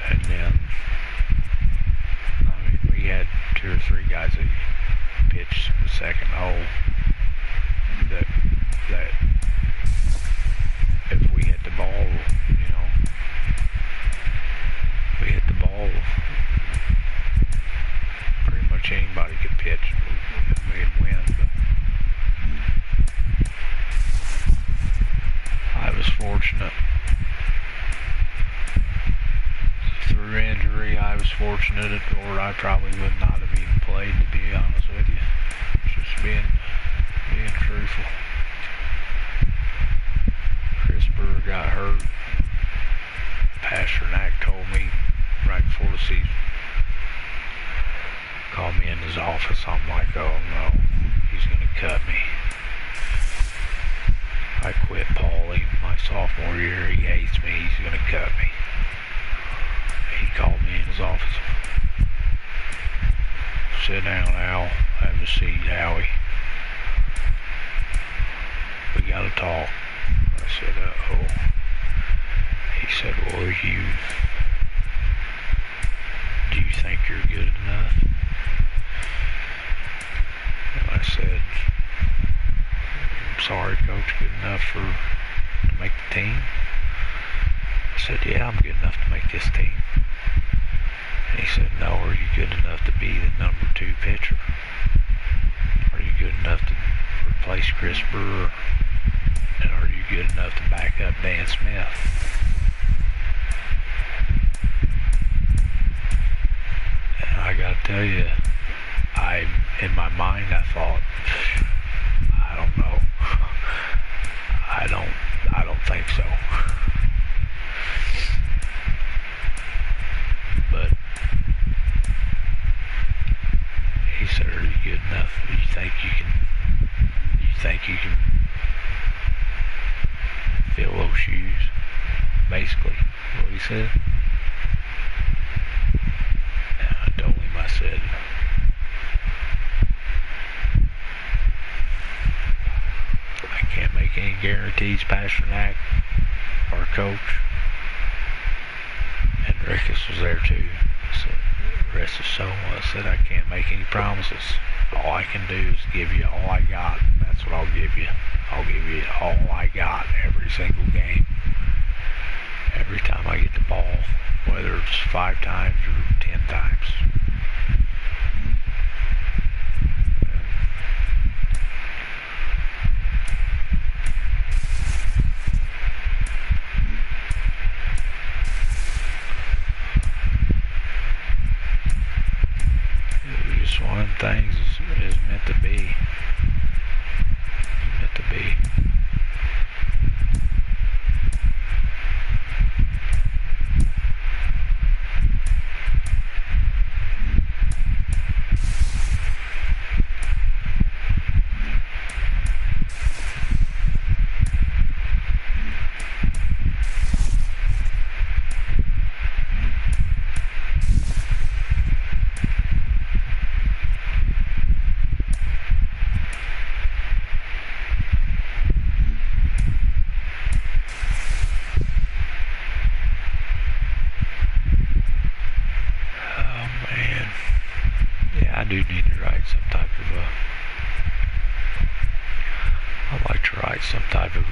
And then, I mean, we had 2 or 3 guys that pitched the second hole that if we hit the ball, we hit the ball, pretty much anybody could pitch and we'd win. But I was fortunate. Through injury, I was fortunate, or I probably would not have even played, to be honest with you. Just being truthful. Chris Brewer got hurt. Pasternak told me right before the season. Called me in his office. I'm like, oh no, he's going to cut me. I quit Paulie my sophomore year. He hates me. He's going to cut me. He called me in his office. Sit down, Al. Have a seat, Howie. We got to talk. I said, uh-oh. He said, well, do you think you're good enough? And I said, I'm sorry, Coach, good enough to make the team? I said, yeah, I'm good enough to make this team. And he said, no, are you good enough to be the number 2 pitcher? Are you good enough to replace Chris Brewer? And are you good enough to back up Dan Smith? And I gotta tell you, in my mind, I thought, I don't know. I don't think so. But he said, are you good enough? You think you can fill those shoes? Basically, what he said. And I told him, I said, I can't make any guarantees, Pasternak, our coach. And Ricketts was there too. I said, the rest is so. I said, I can't make any promises. All I can do is give you all I got. That's what I'll give you. I'll give you all I got every single game. Every time I get the ball, whether it's 5 times or 10 times. Just one of them things is meant to be. It's meant to be. I do need to write some type of I'd like to write some type of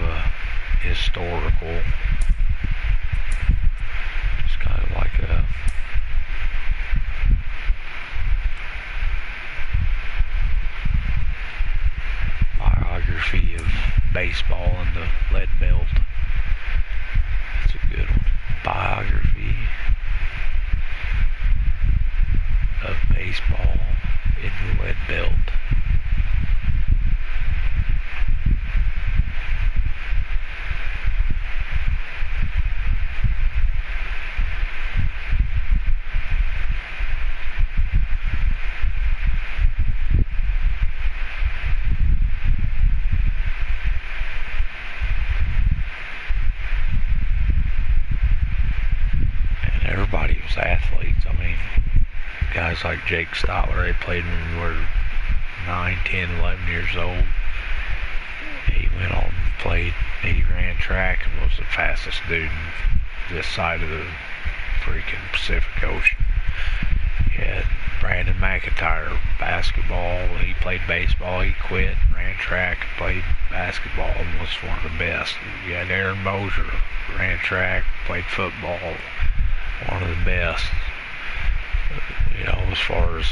historical, just kind of like a biography of baseball and the lead belt. That's a good one. Biography of baseball in the lead belt. And everybody was athletes. I mean, guys like Jake Stotler, they played when we were 9, 10, 11 years old. He went on and played. He ran track and was the fastest dude in this side of the freaking Pacific Ocean. He had Brandon McIntyre, basketball. He played baseball. He quit, ran track, and played basketball, and was one of the best. You had Aaron Mosier, ran track, played football, one of the best. You know, as far as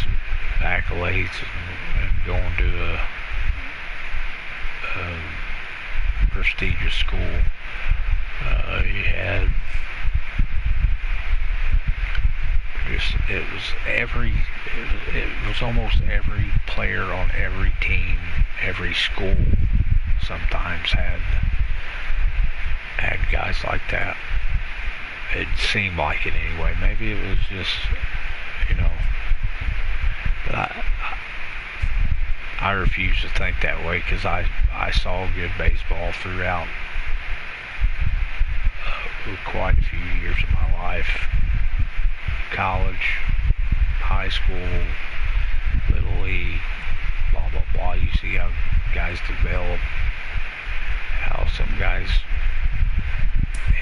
accolades and going to a prestigious school. You had just, it was almost every player on every team, every school sometimes had guys like that. It seemed like it anyway. Maybe it was just, you know, but I refuse to think that way, because I saw good baseball throughout for quite a few years of my life. College, high school, Little League, blah, blah, blah. You see how guys develop, how some guys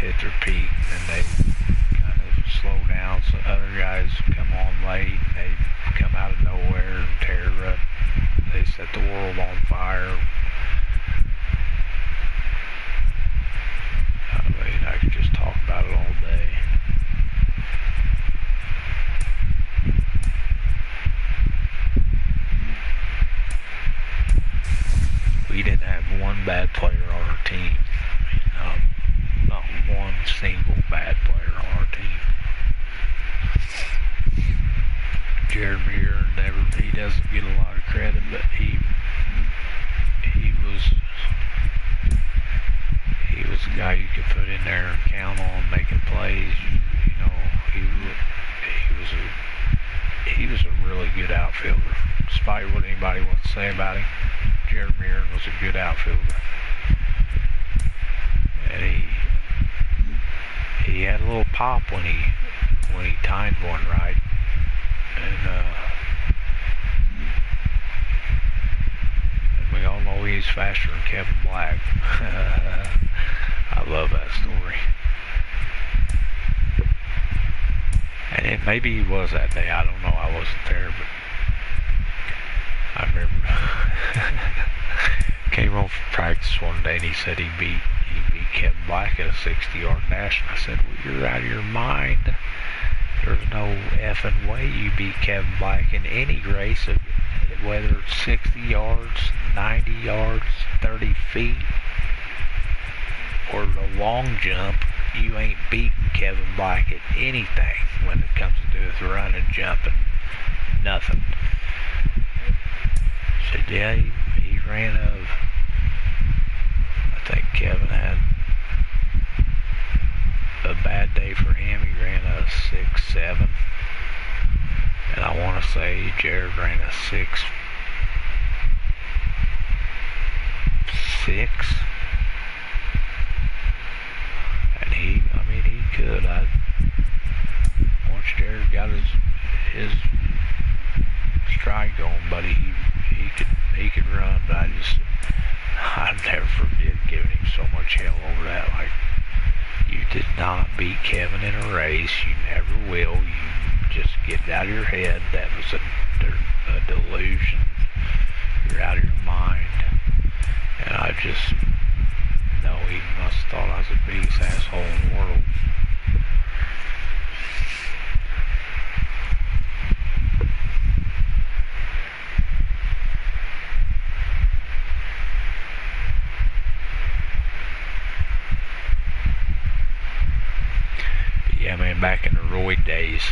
hit their peak and they kind of slow down. So other guys come on late and they come out of nowhere and tear up. They set the world on fire. I mean, I could just talk about it all day. We didn't have one bad player on our team. I mean, not one single bad player on our team. Jared Muir he doesn't get a lot of credit, but he was a guy you could put in there and count on making plays. You know, he was a really good outfielder. Despite what anybody wants to say about him, Jared Muir was a good outfielder. And he had a little pop when he timed one right. And we all know he's faster than Kevin Black. I love that story. And maybe he was that day. I don't know. I wasn't there, but I remember came home from practice one day and he said he beat Kevin Black at a 60-yard dash. And I said, well, you're out of your mind. There's no effing way you beat Kevin Black in any race, whether it's 60 yards, 90 yards, 30 feet, or the long jump. You ain't beating Kevin Black at anything when it comes to do with running, jumping, nothing. Said, yeah, he ran I think Kevin had a bad day for him. He ran a 6.7, and I want to say Jared ran a 6.6, and he could. Once Jared got his stride going, buddy, he could run, but I never forget giving him so much hell over that. Like, you did not beat Kevin in a race. You never will. You just get it out of your head. That was a delusion. You're out of your mind. And I just know he must have thought I was the biggest asshole in the world. Yeah, man, back in the Royd days,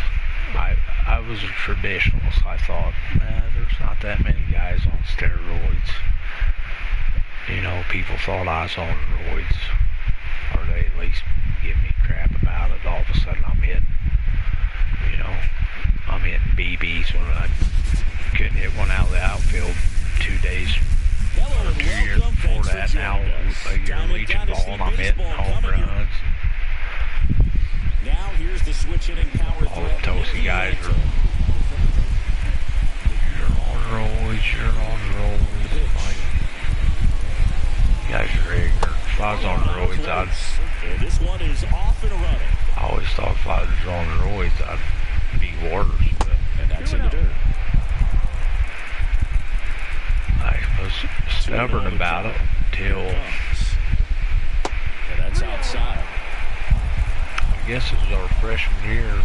I was a traditionalist. I thought, there's not that many guys on steroids. You know, people thought I was on roids, or they at least give me crap about it. All of a sudden I'm hitting BBs when I couldn't hit one out of the outfield 2 days or 2 years before that. Now a year Legion ball and I'm hitting home runs. Now here's the switch hitting power. All the Tosi guys are, you're on roids. Like, you guys are ignorant. If I was on roids, this one is off and running. I always thought if I was on roids, I'd be Waters, but and that's in the dirt. I was stubborn about it until, and that's outside. I guess it was our freshman year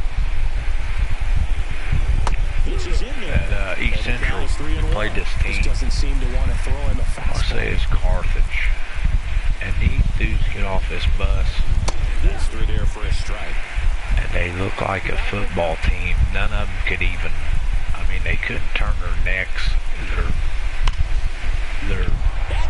at East Central. We played this team. Doesn't seem to want to throw him a fastball. I say it's Carthage. And these dudes get off this bus. That's through there for a strike. And they look like a football team. None of them could even, they couldn't turn their necks. Their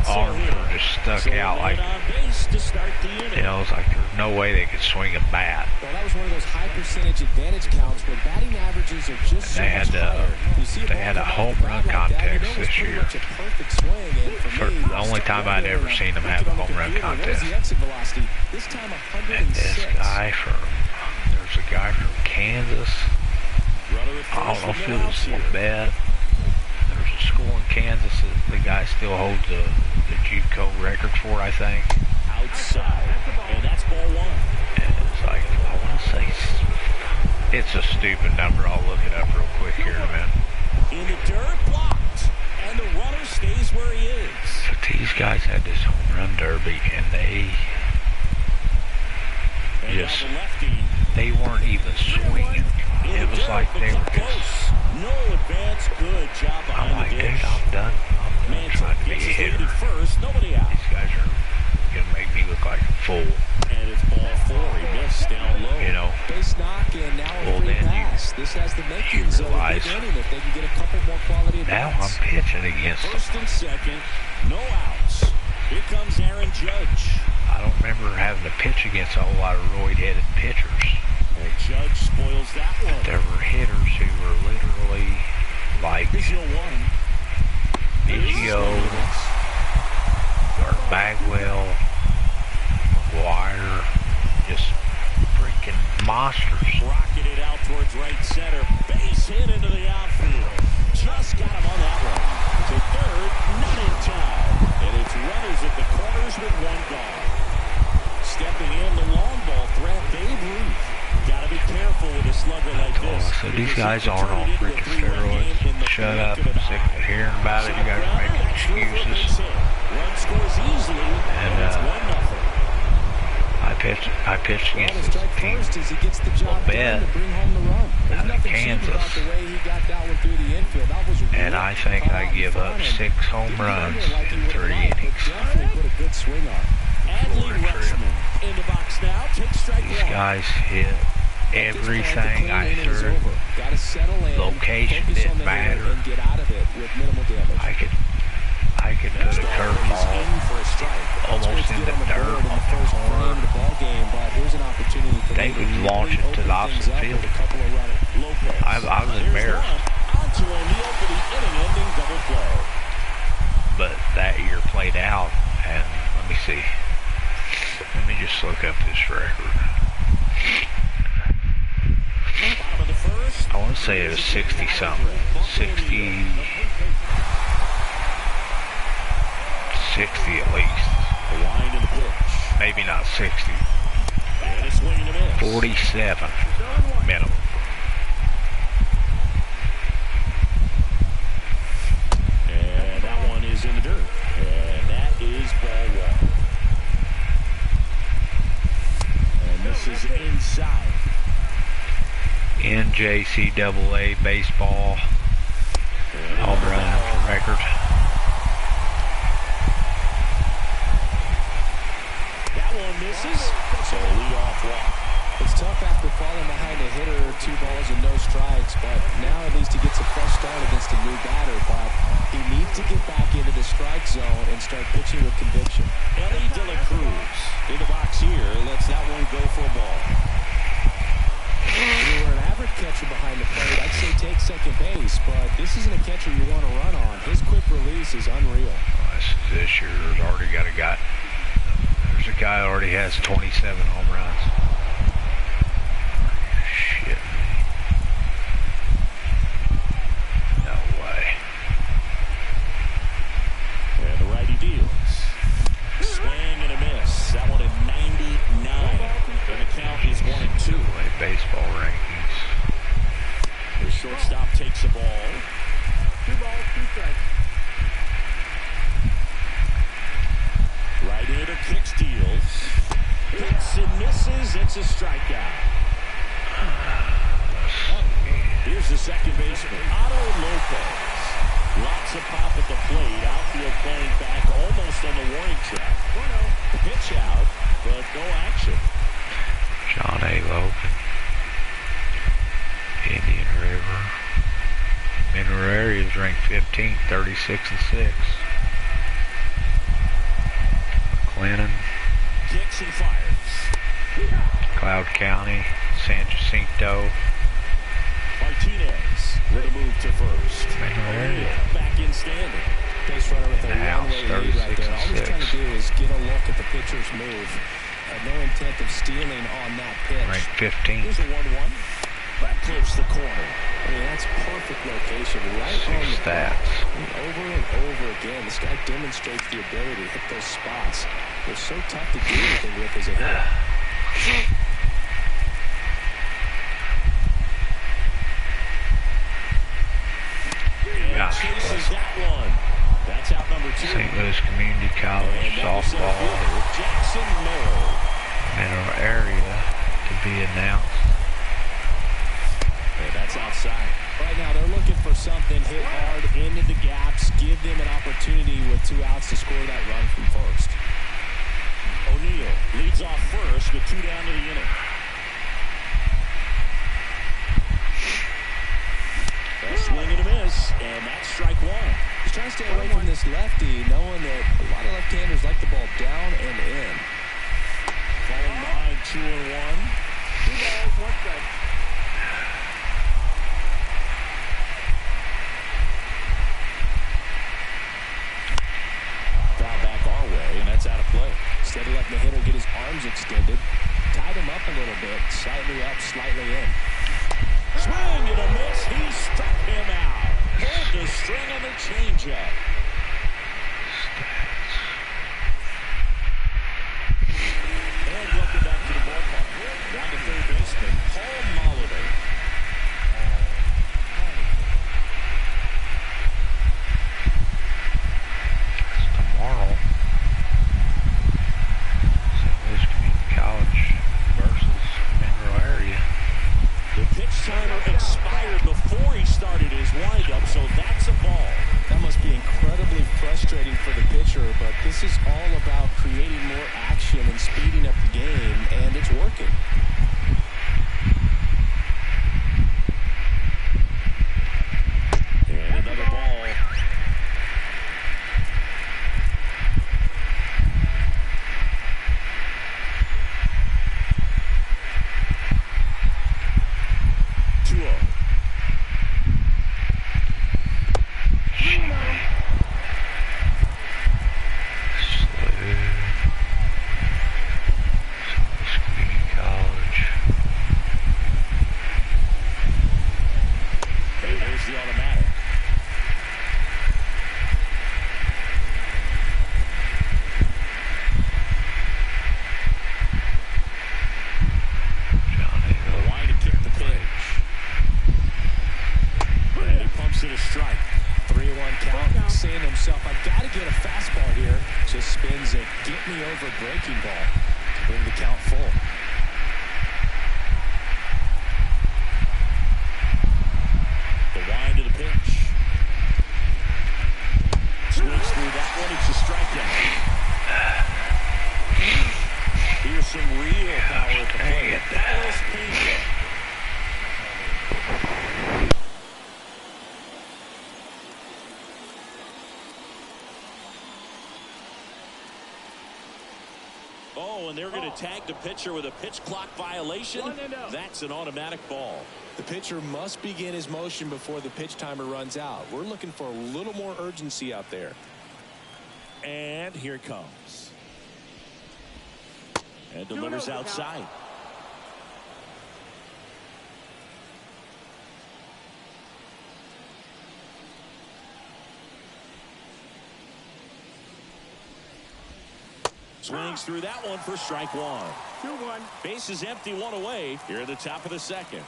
arms were just stuck out like, you know, it's like there's no way they could swing a bat. Well, that was one of those high percentage advantage counts where batting averages are just so much higher. They had a home run contest this year. For the only time I'd ever seen them have a home run contest. And this guy there's a guy from Kansas. I don't know if it was Labette. There's a school in Kansas that the guy still holds the JUCO record for, I think. Outside, and that's ball one. And it's like, I want to say, it's a stupid number. I'll look it up real quick here in a minute. In the dirt, blocked, and the runner stays where he is. But these guys had this home run derby, and they weren't even swinging. It was like they were just, no advance, good job behind I'm like, the dish. dude, I'm done. I'm trying to be a hitter. First, nobody out. These guys are going to make me look like a fool. And it's ball four. He missed down low. You know, base knock and now a free pass. This has the makings of a big inning if they can get a couple more quality now bats. I'm pitching against them. First and second, no outs. Here comes Aaron Judge. I don't remember having to pitch against a whole lot of roid-headed pitchers. And Judge spoils that one. There were hitters who were literally like Biggio or Bagwell, McGuire, just freaking monsters. Rocketed out towards right center. Base hit into the outfield. Just got him on that one. To third, not in time. And it's runners at the corners with one gone. Stepping in, the long ball threat, Babe Ruth. Got to be careful with a slugger like this. So these guys aren't on freaking steroids. Shut up. I'm sick of hearing about it. You guys are making excuses. Run scores easily, and it's 1-0. I pitched against this team Labette out of Kansas, and I think I give up 6 home runs in 3 innings. These guys hit everything I threw. Location didn't matter. I could put a curveball almost in the dirt on the corner. They would launch it to the opposite field. I was embarrassed. But that year played out, and let me see. Let me just look up this record. I want to say it was 60-something. 60 at least. Maybe not 60. 47 minimum. And that one is in the dirt. And that is ball one. And this is inside. NJCAA baseball home run record. That one misses. So leadoff walk. It's tough after falling behind a hitter, 2 balls and no strikes, but now at least he gets a fresh start against a new batter. But he needs to get back into the strike zone and start pitching with conviction. Ellie De La Cruz in the box here lets that one go for a ball. If you were an average catcher behind the plate, I'd say take second base, but this isn't a catcher you want to run on. His quick release is unreal. This year, there's already got a guy. There's a guy that already has 27 home runs. Shit. No way. And the righty deals. Swing and a miss. That one at 99. And the count is 1-2. Baseball rankings. The shortstop takes the ball. 2 balls, 2 strikes. Right-hander kicks, deals. Hits and misses. It's a strikeout. Here's the second baseman, Otto Lopez. Lots of pop at the plate. Outfield playing back almost on the warning track. Pitch out, but no action. John A. Logan. Indian River. Mineral is ranked 15th, 36-6. Lennon, Kicks and fires. Cloud County, San Jacinto. Martinez with a move to first. Area. Back in standing. Base runner with a Now, one-way lead right there. All he's trying to 36. do is get a look at the pitcher's move. Had no intent of stealing on that pitch. Ranked 15th. Here's a 1-1. That clips the corner. I mean, that's perfect location, right on the Six stats. over and over again. This guy demonstrates the ability to hit those spots. They're so tough to do anything with as a hitter. Gosh, Chases that one. That's out number 2. St. Louis Community College And that was softball Jackson Merrill. mineral area to be announced. And that's outside. Right now, they're looking for something hit hard into the gaps, give them an opportunity with 2 outs to score that run from first. O'Neill leads off first with 2 down to the inning. A swing and a miss, and that's strike 1. He's trying to stay away from this lefty, knowing that a lot of left-handers like the ball down and in. Falling behind 2-1. 2 balls, 1 strike. Foul back our way, and that's out of play. Instead of letting the hitter get his arms extended, tied him up a little bit, slightly up, slightly in. Swing and a miss. He struck him out. Pulled the string on the changeup. And welcome back to the ballpark. Down to third baseman, Paul Molitor. Tomorrow, St. Louis Community College versus mineral area. The pitch timer expired before he started his windup, so that's a ball. That must be incredibly frustrating for the pitcher, but this is all about creating more action and speeding up the game, and it's working. And another ball. Breaking ball to bring the count full. The wind of the pitch. Swings through that one. It's a strikeout. Here's some real power at the plate. Dallas Pena. Oh, and they're going to tag the pitcher with a pitch clock violation. That's an automatic ball. The pitcher must begin his motion before the pitch timer runs out. We're looking for a little more urgency out there. And here it comes. And delivers outside. Swings through that one for strike 1. 2-1. Base is empty, 1 away here at the top of the second.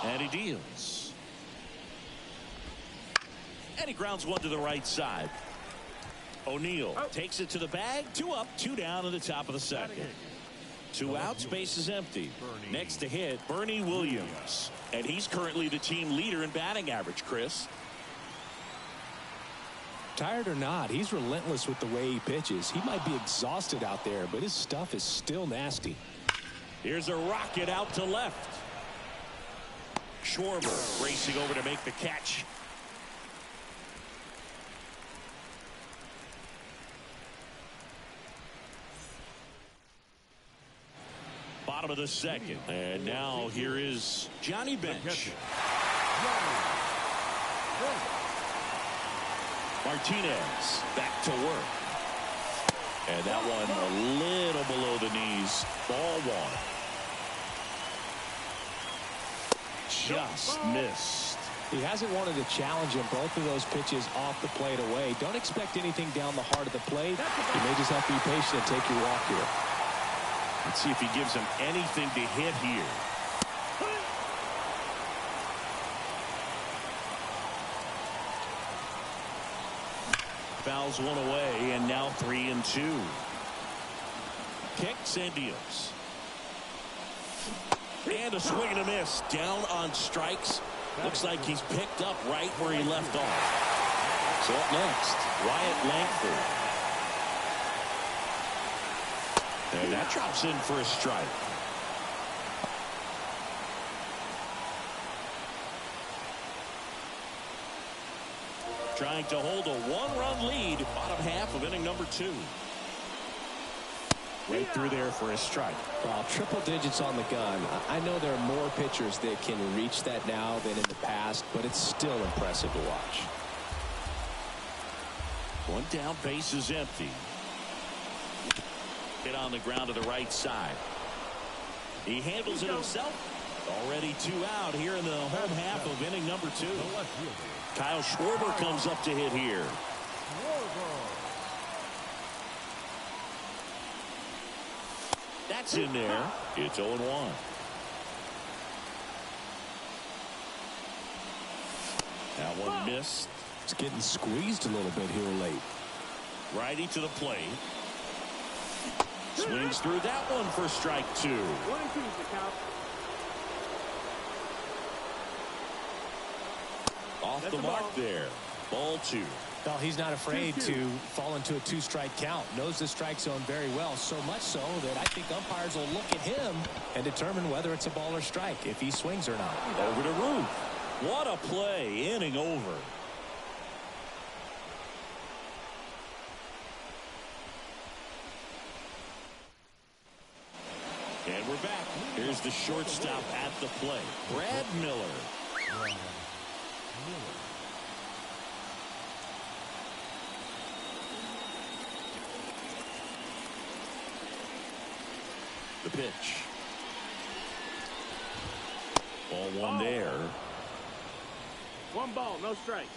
And he deals. And he grounds one to the right side. O'Neill takes it to the bag. 2 up, 2 down at the top of the second. 2 outs, base is empty. Next to hit, Bernie Williams. And he's currently the team leader in batting average, Chris. Tired or not, he's relentless with the way he pitches. He might be exhausted out there, but his stuff is still nasty. Here's a rocket out to left. Schwarber racing over to make the catch. Bottom of the second. And now here is Johnny Bench. Martinez back to work. And that one a little below the knees. Ball one. Just missed. He hasn't wanted to challenge him. Both of those pitches off the plate away. Don't expect anything down the heart of the plate. You may just have to be patient and take your walk here. Let's see if he gives him anything to hit here. Fouls one away, and now 3-2. Kicks and deals. And a swing and a miss. Down on strikes. Looks like he's picked up right where he left off. So up next, Wyatt Langford. And that drops in for a strike. Trying to hold a one-run lead, bottom half of inning number 2. Right through there for a strike. Well, triple digits on the gun. I know there are more pitchers that can reach that now than in the past, but it's still impressive to watch. One down, base is empty. Hit on the ground to the right side. He handles it himself. Already 2 out here in the home half of inning number 2. Kyle Schwarber comes up to hit here. That's in there. It's 0-1. That one missed. It's getting squeezed a little bit here late. Righty to the plate. Swings through that one for strike 2. 1-2 the count. Off the mark there. Ball 2. Well, he's not afraid to fall into a 2-strike count. Knows the strike zone very well. So much so that I think umpires will look at him and determine whether it's a ball or strike, if he swings or not. Over to Ruth. What a play. Inning over. And we're back. Here's the shortstop at the plate, Brad Miller. The pitch. Ball one there. 1 ball, no strikes.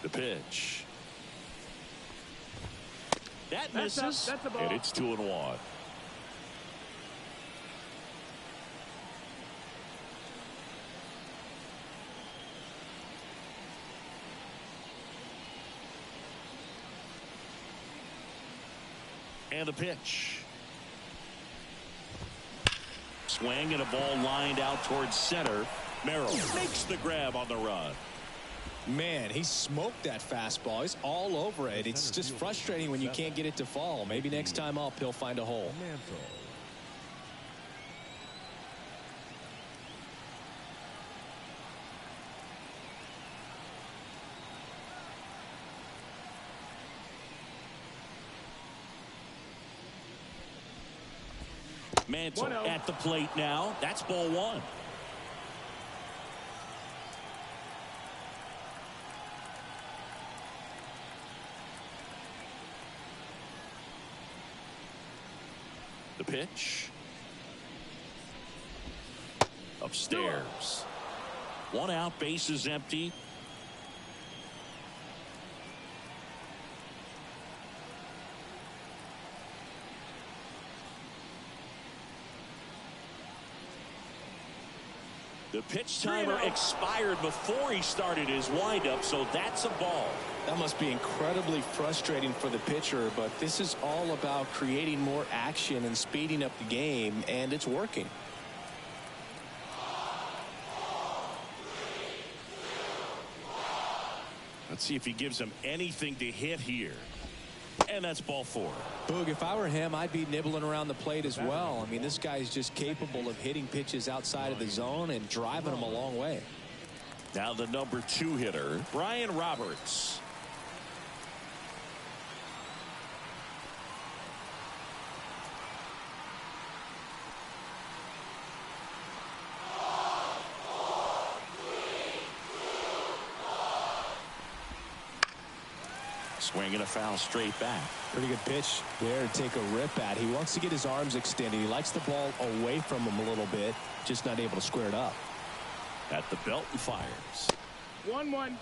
The pitch. That misses. That's a ball. And it's 2-1. And the pitch. Swing and a ball lined out towards center. Merrill makes the grab on the run. Man, he smoked that fastball. He's all over it. It's just frustrating when you can't get it to fall. Maybe next time up he'll find a hole. Mantle at the plate now. That's ball 1. The pitch. Upstairs. 1 out, base is empty. The pitch timer expired before he started his windup, so that's a ball. That must be incredibly frustrating for the pitcher, but this is all about creating more action and speeding up the game, and it's working. Let's see if he gives him anything to hit here. And that's ball 4. Boog, if I were him, I'd be nibbling around the plate as well. I mean, this guy's just capable of hitting pitches outside of the zone and driving them a long way. Now the number 2 hitter, Brian Roberts. Swinging a foul straight back. Pretty good pitch there to take a rip at. He wants to get his arms extended. He likes the ball away from him a little bit, just not able to square it up. At the belt and fires. 1-1.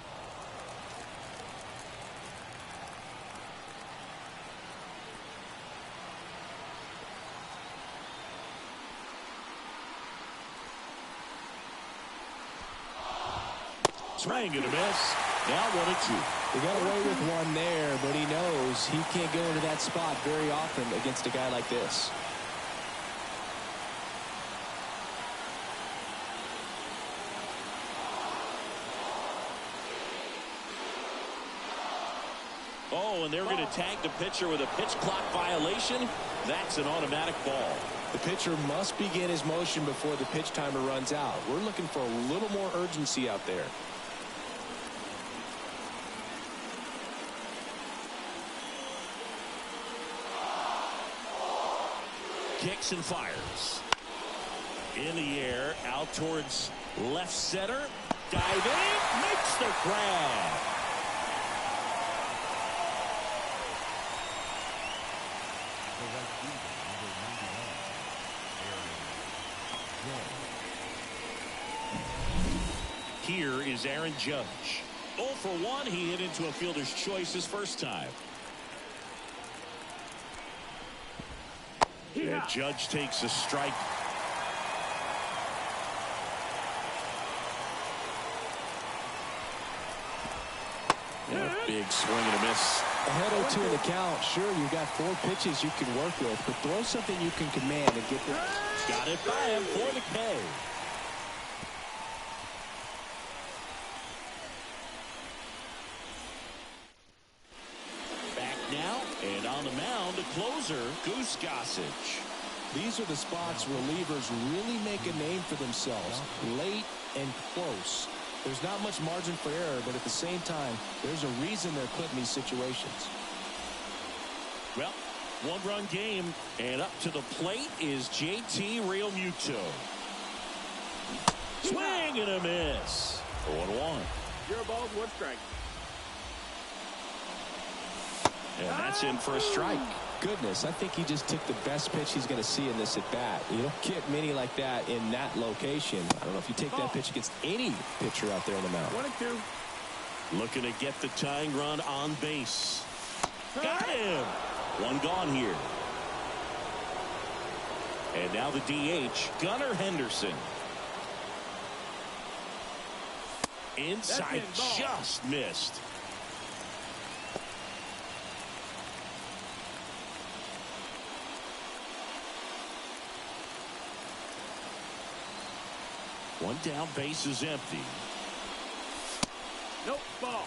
Swing and a miss. Now 1-2. He got away with one there, but he knows he can't go into that spot very often against a guy like this. Oh, and they're going to tag the pitcher with a pitch clock violation. That's an automatic ball. The pitcher must begin his motion before the pitch timer runs out. We're looking for a little more urgency out there. Kicks and fires. In the air, out towards left center. Diving, makes the grab. Here is Aaron Judge. 0 for 1. He hit into a fielder's choice his first time. And Judge takes a strike. And a big swing and a miss. Ahead 0-2 in the count. Sure, you've got 4 pitches you can work with, but throw something you can command and get the... Got it by him for the K. And on the mound, the closer, Goose Gossage. These are the spots relievers really make a name for themselves. Late and close. There's not much margin for error, but at the same time, there's a reason they're put in these situations. Well, 1-run game, and up to the plate is JT Realmuto. Swing and a miss. 0-1. 0 balls, 1 strike. And that's in for a strike. Goodness, I think he just took the best pitch he's going to see in this at-bat. You don't get many like that in that location. I don't know if you take that pitch against any pitcher out there on the mound. 1-2. Looking to get the tying run on base. Got him. 1 gone here. And now the DH, Gunnar Henderson. Inside, just missed. One down, base is empty. Nope, ball.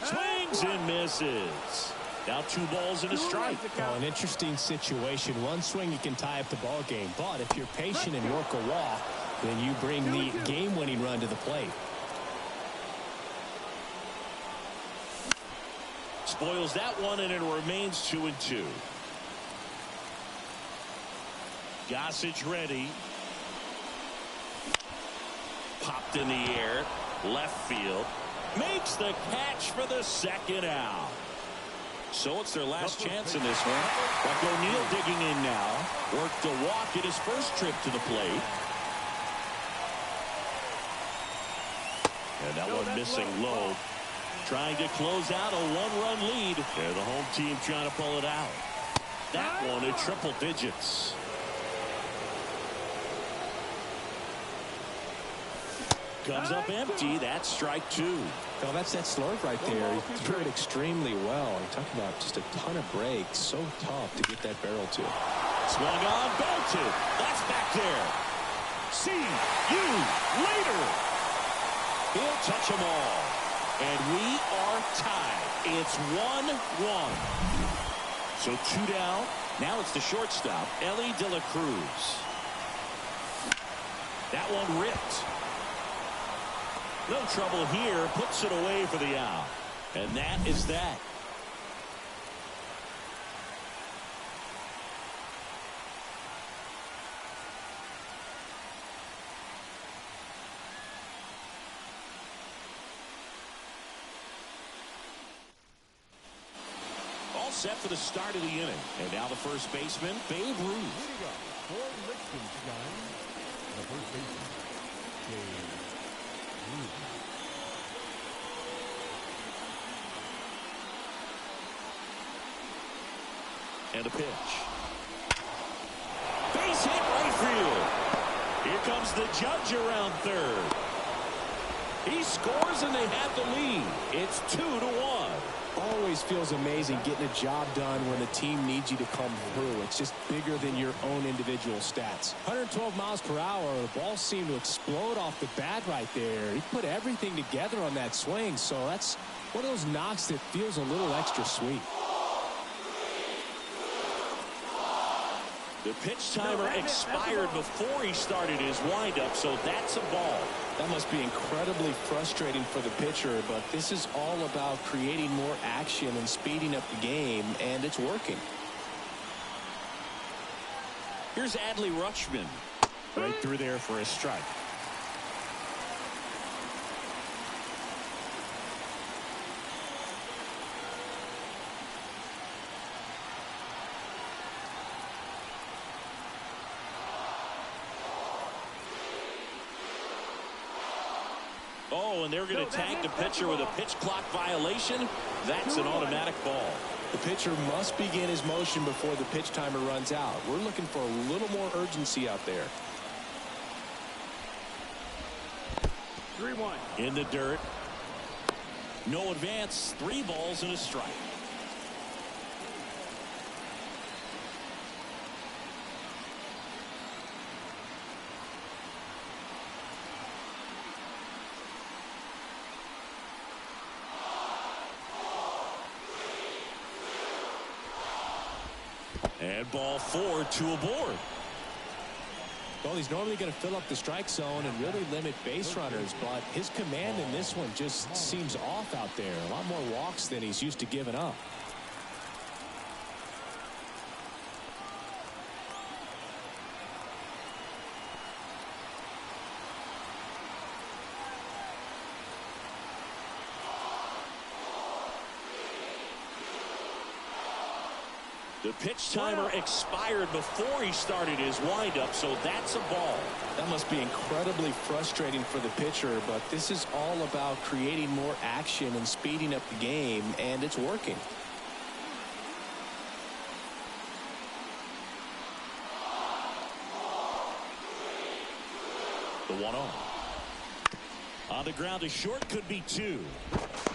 Swings and misses. Now 2 balls and a strike. Oh, an interesting situation. One swing you can tie up the ball game, but if you're patient and work a walk, then you bring the game-winning run to the plate. Spoils that one, and it remains 2-2. Gossage ready. Popped in the air. Left field. Makes the catch for the 2nd out. So it's their last chance in this one. Buck O'Neil digging in now. Worked a walk at his first trip to the plate. And that one missing low. Trying to close out a 1-run lead. And the home team trying to pull it out. that one at triple digits. Comes up empty. That's strike two. Well, that's that slurve right there. He threw it extremely well. I'm talking about just a ton of breaks. So tough to get that barrel to. Swung on, belted. That's back there. See you later. He'll touch them all. And we are tied. It's 1-1. So 2 down. Now it's the shortstop, Elly De La Cruz. That one ripped. No trouble here. Puts it away for the out. And that is that. All set for the start of the inning. And now the first baseman, Babe Ruth. For Liechtenstein, the first baseman, Babe Ruth. And a pitch. Base hit right field. Here comes the judge around third. He scores and they have the lead. It's 2-1. Always feels amazing getting a job done when the team needs you to come through. It's just bigger than your own individual stats. 112 miles per hour. The ball seemed to explode off the bat right there. He put everything together on that swing. So that's one of those knocks that feels a little extra sweet. The pitch timer expired before he started his windup, so that's a ball. That must be incredibly frustrating for the pitcher, but this is all about creating more action and speeding up the game, and it's working. Here's Adley Rutschman. Right through there for a strike. Oh, and they're going to tag the pitcher with a pitch clock violation. That's an automatic ball. The pitcher must begin his motion before the pitch timer runs out. We're looking for a little more urgency out there. 3-1. In the dirt. No advance. 3 balls and a strike. And ball 4, 2 aboard. Well, he's normally going to fill up the strike zone and really limit base runners, but his command in this one just seems off out there. A lot more walks than he's used to giving up. The pitch timer expired before he started his windup, so that's a ball. That must be incredibly frustrating for the pitcher, but this is all about creating more action and speeding up the game, and it's working. The 1-0. On the ground to short, could be 2.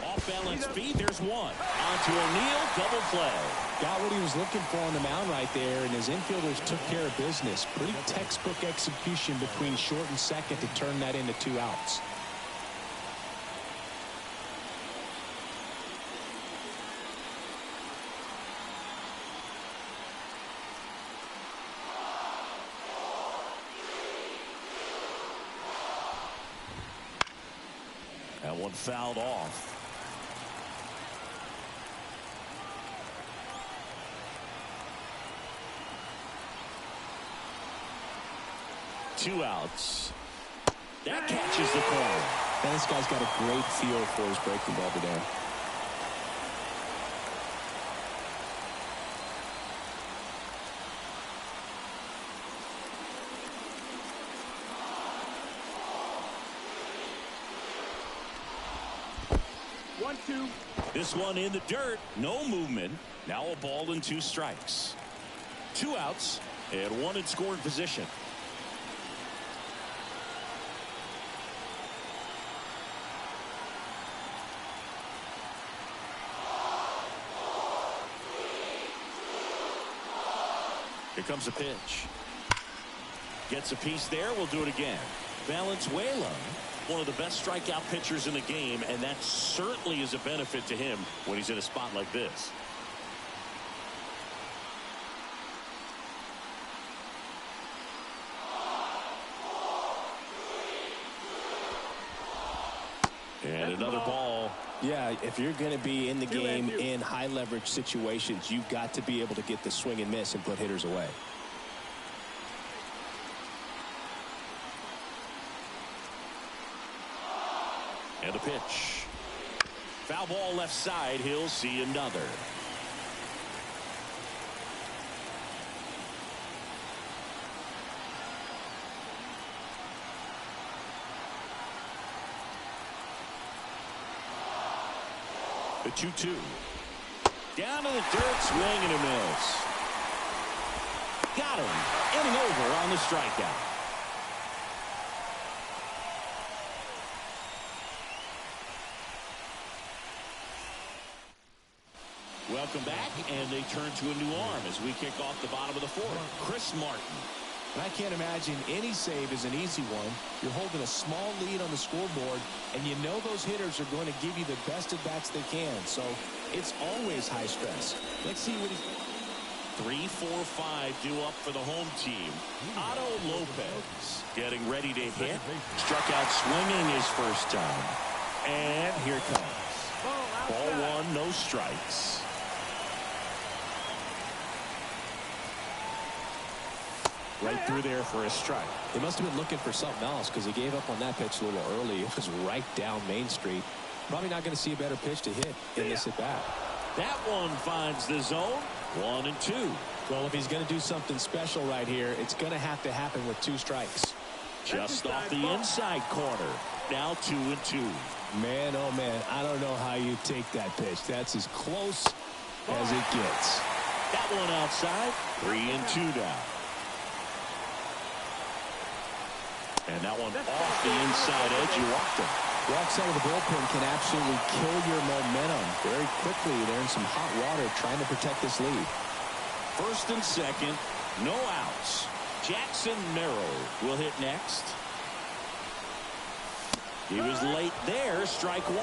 Off balance feet, there's 1. On to O'Neill, double play. Got what he was looking for on the mound right there, and his infielders took care of business. Pretty textbook execution between short and second to turn that into 2 outs. That one fouled off. Two outs. That catches the corner. And this guy's got a great feel for his breaking ball today. This one in the dirt. No movement. Now a ball and 2 strikes. 2 outs and 1 in scoring position. Here comes a pitch. Gets a piece there. We'll do it again. Valenzuela, one of the best strikeout pitchers in the game, and that certainly is a benefit to him when he's in a spot like this. And another ball. Yeah, if you're going to be in the game in high leverage situations, you've got to be able to get the swing and miss and put hitters away. And a pitch. Foul ball left side. He'll see another. The 2-2. Down to the dirt, swing and a miss. Got him. Inning over on the strikeout. Welcome back, and they turn to a new arm as we kick off the bottom of the 4th. Chris Martin. And I can't imagine any save is an easy one. You're holding a small lead on the scoreboard, and you know those hitters are going to give you the best at-bats they can. So it's always high stress. Let's see what he's... 3, 4, 5 due up for the home team. Otto Lopez getting ready to hit. Struck out swinging his first time. And here comes. Ball 1, no strikes. Right through there for a strike. They must have been looking for something else because he gave up on that pitch a little early. It was right down Main Street. Probably not going to see a better pitch to hit in this at bat. That one finds the zone. 1 and 2. Well, if he's going to do something special right here, it's going to happen with 2 strikes. Just off the inside corner. Now 2 and 2. Man, oh man, I don't know how you take that pitch. That's as close as it gets. That one outside. 3 and 2 now. And that one off the inside edge. You walked him. Walks out of the bullpen can absolutely kill your momentum very quickly. They're in some hot water trying to protect this lead. 1st and 2nd, no outs. Jackson Merrill will hit next. He was late there. Strike 1.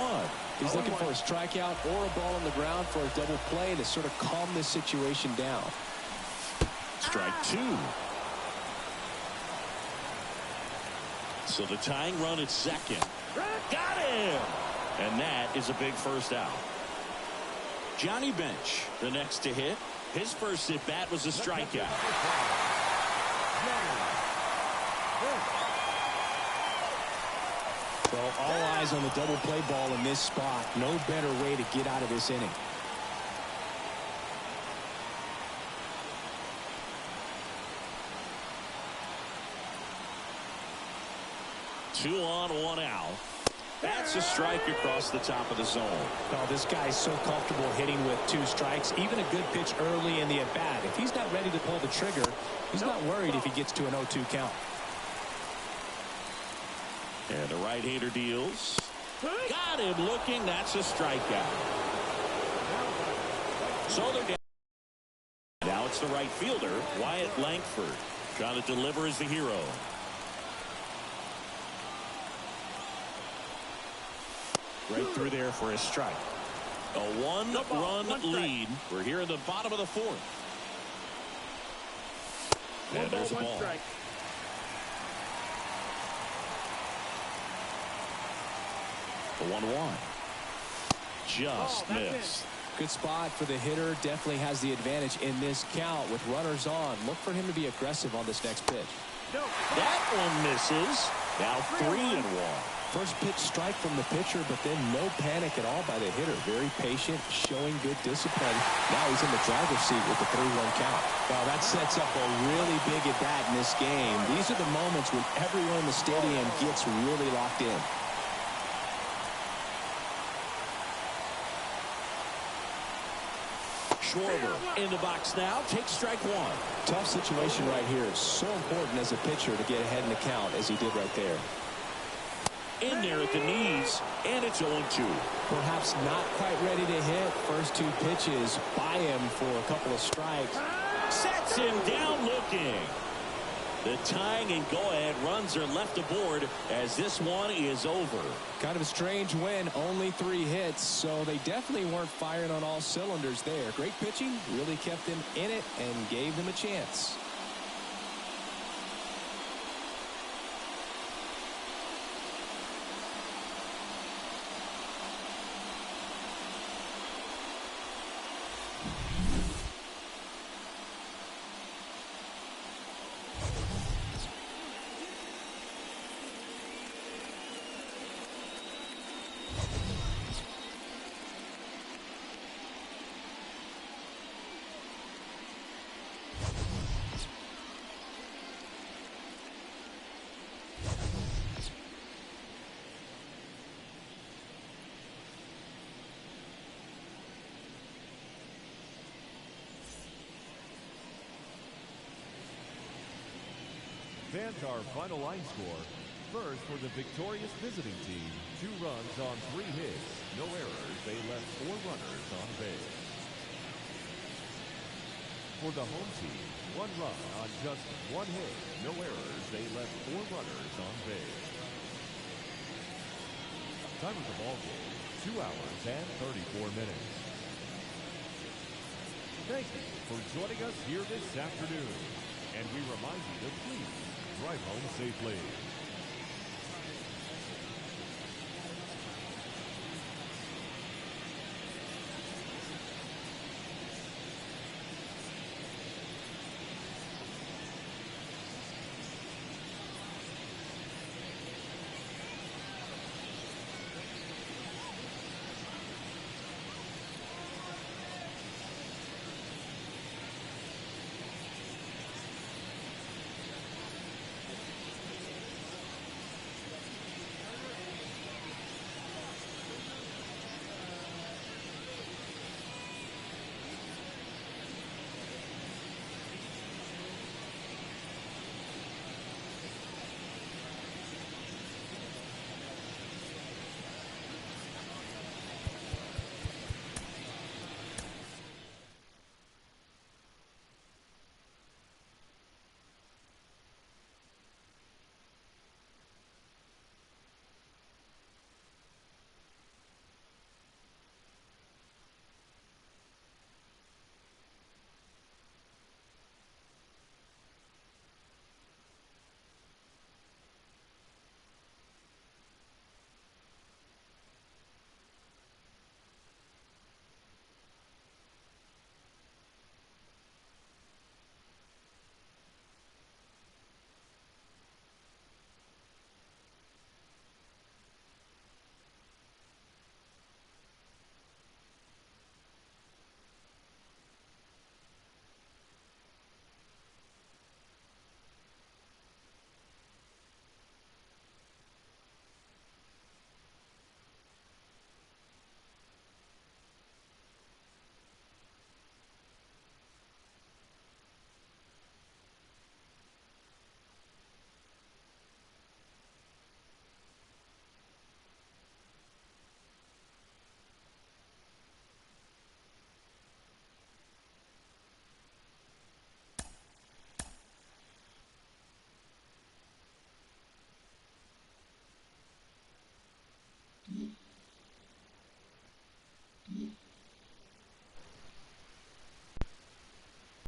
He's looking for a strikeout or a ball on the ground for a double play to sort of calm this situation down. Strike 2. So the tying run at 2nd. Got him! And that is a big first out. Johnny Bench, the next to hit. His first at bat was a strikeout. Well, all eyes on the double play ball in this spot. No better way to get out of this inning. Two on, 1 out. That's a strike across the top of the zone. Oh, this guy's so comfortable hitting with 2 strikes. Even a good pitch early in the at-bat. If he's not ready to pull the trigger, he's not worried if he gets to an 0-2 count. And the right-hander deals. Got him looking. That's a strikeout. So they're down. Now it's the right fielder, Wyatt Langford. Trying to deliver as the hero. Right through there for a strike. A 1-run lead. We're here in the bottom of the 4th. And there's a ball. The 1-1. Just missed. Good spot for the hitter. Definitely has the advantage in this count with runners on. Look for him to be aggressive on this next pitch. That one misses. Now 3-1. First pitch strike from the pitcher, but then no panic at all by the hitter. Very patient, showing good discipline. Now he's in the driver's seat with the 3-1 count. Well, that sets up a really big at bat in this game. These are the moments when everyone in the stadium gets really locked in. Schwarber in the box now. Takes strike one. Tough situation right here. So important as a pitcher to get ahead in the count as he did right there. In there at the knees, and it's 0-2. Perhaps not quite ready to hit. First two pitches by him for a couple of strikes. Sets him down looking. The tying and go-ahead runs are left aboard as this one is over. Kind of a strange win, only 3 hits, so they definitely weren't firing on all cylinders there. Great pitching, really kept them in it and gave them a chance. Fans, our final line score. First, for the victorious visiting team, 2 runs on 3 hits. No errors. They left 4 runners on base. For the home team, 1 run on just 1 hit. No errors. They left 4 runners on base. Time of the ball game, 2 hours and 34 minutes. Thank you for joining us here this afternoon. And we remind you to please drive home safely.